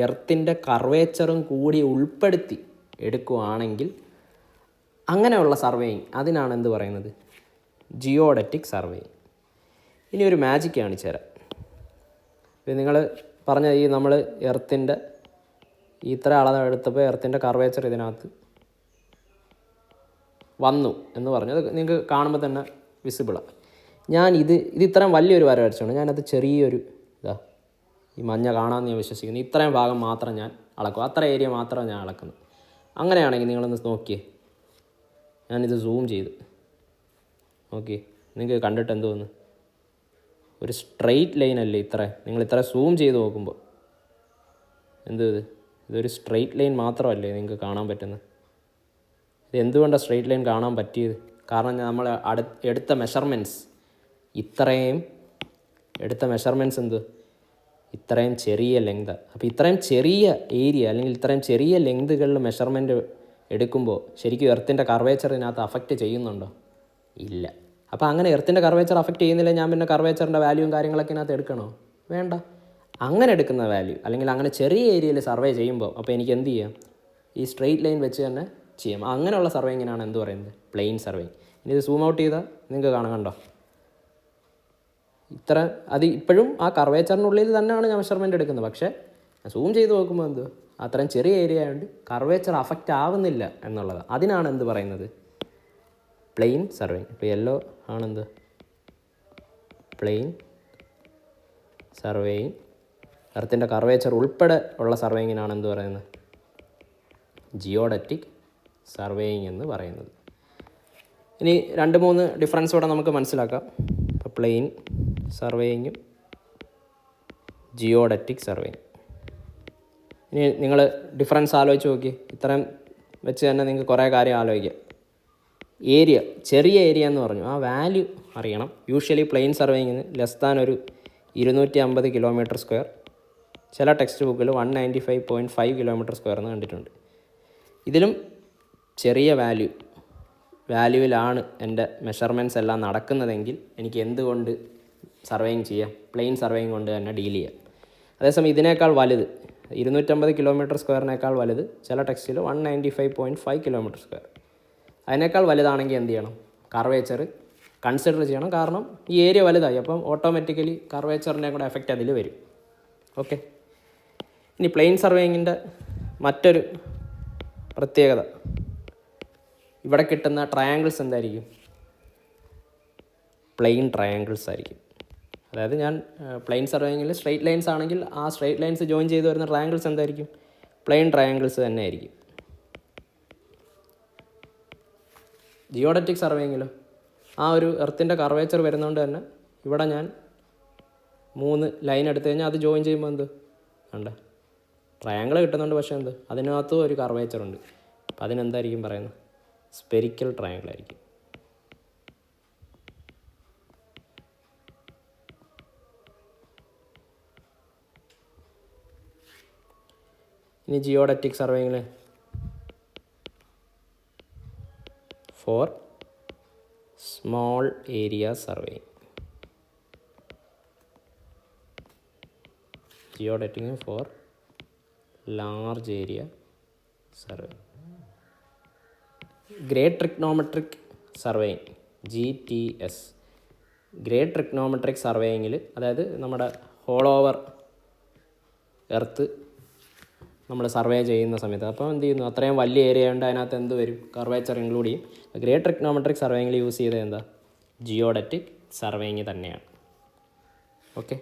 എർത്തിൻ്റെ കർവേച്ചറും കൂടി ഉൾപ്പെടുത്തി എടുക്കുകയാണെങ്കിൽ അങ്ങനെയുള്ള സർവേയിങ്, അതിനാണ് എന്ത് പറയുന്നത്? Geodetic surveying. ഇനി ഒരു മാജിക് കാണിച്ചു തരാം. ഇത് നിങ്ങൾ പറഞ്ഞ ഈ നമ്മൾ എർത്തിൻ്റെ ഇത്ര അളവെടുത്തപ്പോൾ എർത്തിൻ്റെ കർവേച്ചർ ഇതിനകത്ത് വന്നു എന്ന് പറഞ്ഞു. അത് നിങ്ങൾക്ക് കാണുമ്പോൾ തന്നെ വിസിബിളാണ്. ഞാൻ ഇത് ഇത്രയും വലിയൊരു വര വരച്ചുകൊണ്ട് ഞാനത് ചെറിയൊരു ഈ മഞ്ഞ കാണാമെന്ന് ഞാൻ വിശ്വസിക്കുന്നു. ഇത്രയും ഭാഗം മാത്രം ഞാൻ അളക്കും, അത്ര ഏരിയ മാത്രം ഞാൻ അളക്കുന്നു. അങ്ങനെയാണെങ്കിൽ നിങ്ങളൊന്ന് നോക്കിയേ, ഞാനിത് സൂം ചെയ്ത് നോക്കിയേ, നിങ്ങൾക്ക് കണ്ടിട്ട് എന്ത് തോന്നുന്നു? ഒരു സ്ട്രെയിറ്റ് ലൈൻ അല്ലേ ഇത്ര? നിങ്ങൾ ഇത്ര സൂം ചെയ്ത് നോക്കുമ്പോൾ ഇതൊരു സ്ട്രെയിറ്റ് ലൈൻ മാത്രമല്ലേ നിങ്ങൾക്ക് കാണാൻ പറ്റുന്നത്? ഇത് എന്തുകൊണ്ടാണ് സ്ട്രെയിറ്റ് ലൈൻ കാണാൻ പറ്റിയത്? കാരണം നമ്മൾ എടുത്ത മെഷർമെൻറ്റ്സ് ഇത്രയും ചെറിയ ലെങ്ത്. അപ്പോൾ ഇത്രയും ചെറിയ ഏരിയ അല്ലെങ്കിൽ ഇത്രയും ചെറിയ ലെങ്തുകളിൽ മെഷർമെൻറ്റ് എടുക്കുമ്പോൾ ശരിക്കും എർത്തിൻ്റെ കർവേച്ചറിനകത്ത് അഫക്റ്റ് ചെയ്യുന്നുണ്ടോ? ഇല്ല. അപ്പോൾ അങ്ങനെ എർത്തിൻ്റെ കർവേച്ചർ അഫക്റ്റ് ചെയ്യുന്നില്ല, ഞാൻ പിന്നെ കർവേച്ചറിൻ്റെ വാല്യൂവും കാര്യങ്ങളൊക്കെ ഇതിനകത്ത് എടുക്കണോ? വേണ്ട. അങ്ങനെ എടുക്കുന്ന വാല്യൂ അല്ലെങ്കിൽ അങ്ങനെ ചെറിയ ഏരിയയിൽ സർവേ ചെയ്യുമ്പോൾ അപ്പോൾ എനിക്ക് എന്ത് ചെയ്യാം? ഈ സ്ട്രെയിറ്റ് ലൈൻ വെച്ച് തന്നെ ചെയ്യാം. അങ്ങനെയുള്ള സർവേയിങ്ങിനാണ് എന്ത് പറയുന്നത്? Plain surveying. ഇനി ഇത് സൂം ഔട്ട് ചെയ്താൽ നിങ്ങൾക്ക് കാണാൻ കണ്ടോ, ഇത്ര അത് ഇപ്പോഴും ആ കർവേച്ചറിനുള്ളിൽ തന്നെയാണ് ഞാൻ മെഷർമെൻറ്റ് എടുക്കുന്നത്. പക്ഷേ സൂം ചെയ്ത് നോക്കുമ്പോൾ എന്ത്, അത്രയും ചെറിയ ഏരിയ ആയതുകൊണ്ട് കർവേച്ചർ അഫക്റ്റ് ആവുന്നില്ല എന്നുള്ളത്. അതിനാണ് എന്ത് പറയുന്നത്? Plain surveying. ഇപ്പോൾ യെല്ലോ ആണെന്ത്? Plane surveying. എർത്തിൻ്റെ കർവേച്ചർ ഉൾപ്പെടെ ഉള്ള സർവേയിങ്ങിനാണ് എന്ത് പറയുന്നത്? ജിയോഡറ്റിക് സർവേയിങ് എന്ന് പറയുന്നത്. ഇനി 2-3 ഡിഫറൻസ് കൂടെ നമുക്ക് മനസ്സിലാക്കാം. ഇപ്പോൾ പ്ലെയിൻ സർവേയിങ്ങും ജിയോഡറ്റിക് സർവേയിങ്. ഇനി നിങ്ങൾ ഡിഫറൻസ് ആലോചിച്ച് നോക്കി. ഇത്രയും വെച്ച് തന്നെ നിങ്ങൾക്ക് കുറേ കാര്യം ആലോചിക്കാം. ഏരിയ, ചെറിയ ഏരിയ എന്ന് പറഞ്ഞു, ആ വാല്യൂ അറിയണം. യൂഷ്വലി പ്ലെയിൻ സർവേയിങ്ങിന് ലെസ് ദാൻ ഒരു 250 കിലോമീറ്റർ സ്ക്വയർ, ചില ടെക്സ്റ്റ് ബുക്കിൽ 195.5 കിലോമീറ്റർ സ്ക്വയർ എന്ന് കണ്ടിട്ടുണ്ട്. ഇതിലും ചെറിയ വാല്യൂവിലാണ് എൻ്റെ മെഷർമെൻറ്റ്സ് എല്ലാം നടക്കുന്നതെങ്കിൽ എനിക്ക് എന്തുകൊണ്ട് സർവേയിങ് ചെയ്യാം? പ്ലെയിൻ സർവേയിങ് കൊണ്ട് തന്നെ ഡീൽ ചെയ്യാം. അതേസമയം ഇതിനേക്കാൾ വലുത്, 250 കിലോമീറ്റർ സ്ക്വയറിനേക്കാൾ വലുത്, ചില ടെക്സ്റ്റിൽ 195.5 കിലോമീറ്റർ സ്ക്വയർ, അതിനേക്കാൾ വലുതാണെങ്കിൽ എന്ത് ചെയ്യണം? കർവേച്ചർ കൺസിഡർ ചെയ്യണം. കാരണം ഈ ഏരിയ വലുതായി, അപ്പം ഓട്ടോമാറ്റിക്കലി കർവേച്ചറിൻ്റെ കൂടെ എഫക്റ്റ് അതിൽ വരും. ഓക്കെ. ഇനി പ്ലെയിൻ സർവേയിങ്ങിൻ്റെ മറ്റൊരു പ്രത്യേകത, ഇവിടെ കിട്ടുന്ന ട്രയാങ്കിൾസ് എന്തായിരിക്കും? പ്ലെയിൻ ട്രയാങ്കിൾസ് ആയിരിക്കും. അതായത് ഞാൻ പ്ലെയിൻ സർവേയിങ്ങിൽ സ്ട്രെയിറ്റ് ലൈൻസ് ആണെങ്കിൽ ആ സ്ട്രെയിറ്റ് ലൈൻസ് ജോയിൻ ചെയ്ത് വരുന്ന ട്രയാങ്കിൾസ് എന്തായിരിക്കും? പ്ലെയിൻ ട്രയാങ്കിൾസ് തന്നെ ആയിരിക്കും. ജിയോഡറ്റിക് സർവേയിങ്ങിലോ ആ ഒരു എർത്തിൻ്റെ കർവേച്ചർ വരുന്നതുകൊണ്ട് തന്നെ ഇവിടെ ഞാൻ 3 ലൈൻ എടുത്തു കഴിഞ്ഞാൽ അത് ജോയിൻ ചെയ്യുമ്പോൾ എന്ത് വേണ്ട, ട്രയാങ്കിൾ കിട്ടുന്നുണ്ട്. പക്ഷേ എന്ത്, അതിനകത്തും ഒരു കർവേച്ചറുണ്ട്. അപ്പോൾ അതിനെന്തായിരിക്കും പറയുന്നത്? സ്പെരിക്കൽ ട്രയാങ്കിൾ ആയിരിക്കും. ഇനി ജിയോഡറ്റിക് സർവേയിങ്ങിൽ for small area surveying, geodetic for large area survey. Great trigonometric surveying, GTS. Great trigonometric സർവേയിങ്ങിൽ, അതായത് നമ്മുടെ ഹോൾ ഓവർ എർത്ത് നമ്മൾ സർവേ ചെയ്യുന്ന സമയത്ത് അപ്പോൾ എന്ത് ചെയ്യുന്നു, അത്രയും വലിയ ഏരിയ ഉണ്ട്, അതിനകത്ത് എന്ത് വരും? കർവേച്ചർ ഇൻക്ലൂഡ് ചെയ്യും. ഗ്രേറ്റ് ട്രിഗ്നോമെട്രിക് സർവേയിങ്ങിൽ യൂസ് ചെയ്തത് എന്താ? ജിയോഡറ്റിക് സർവേയിങ് തന്നെയാണ്. ഓക്കെ.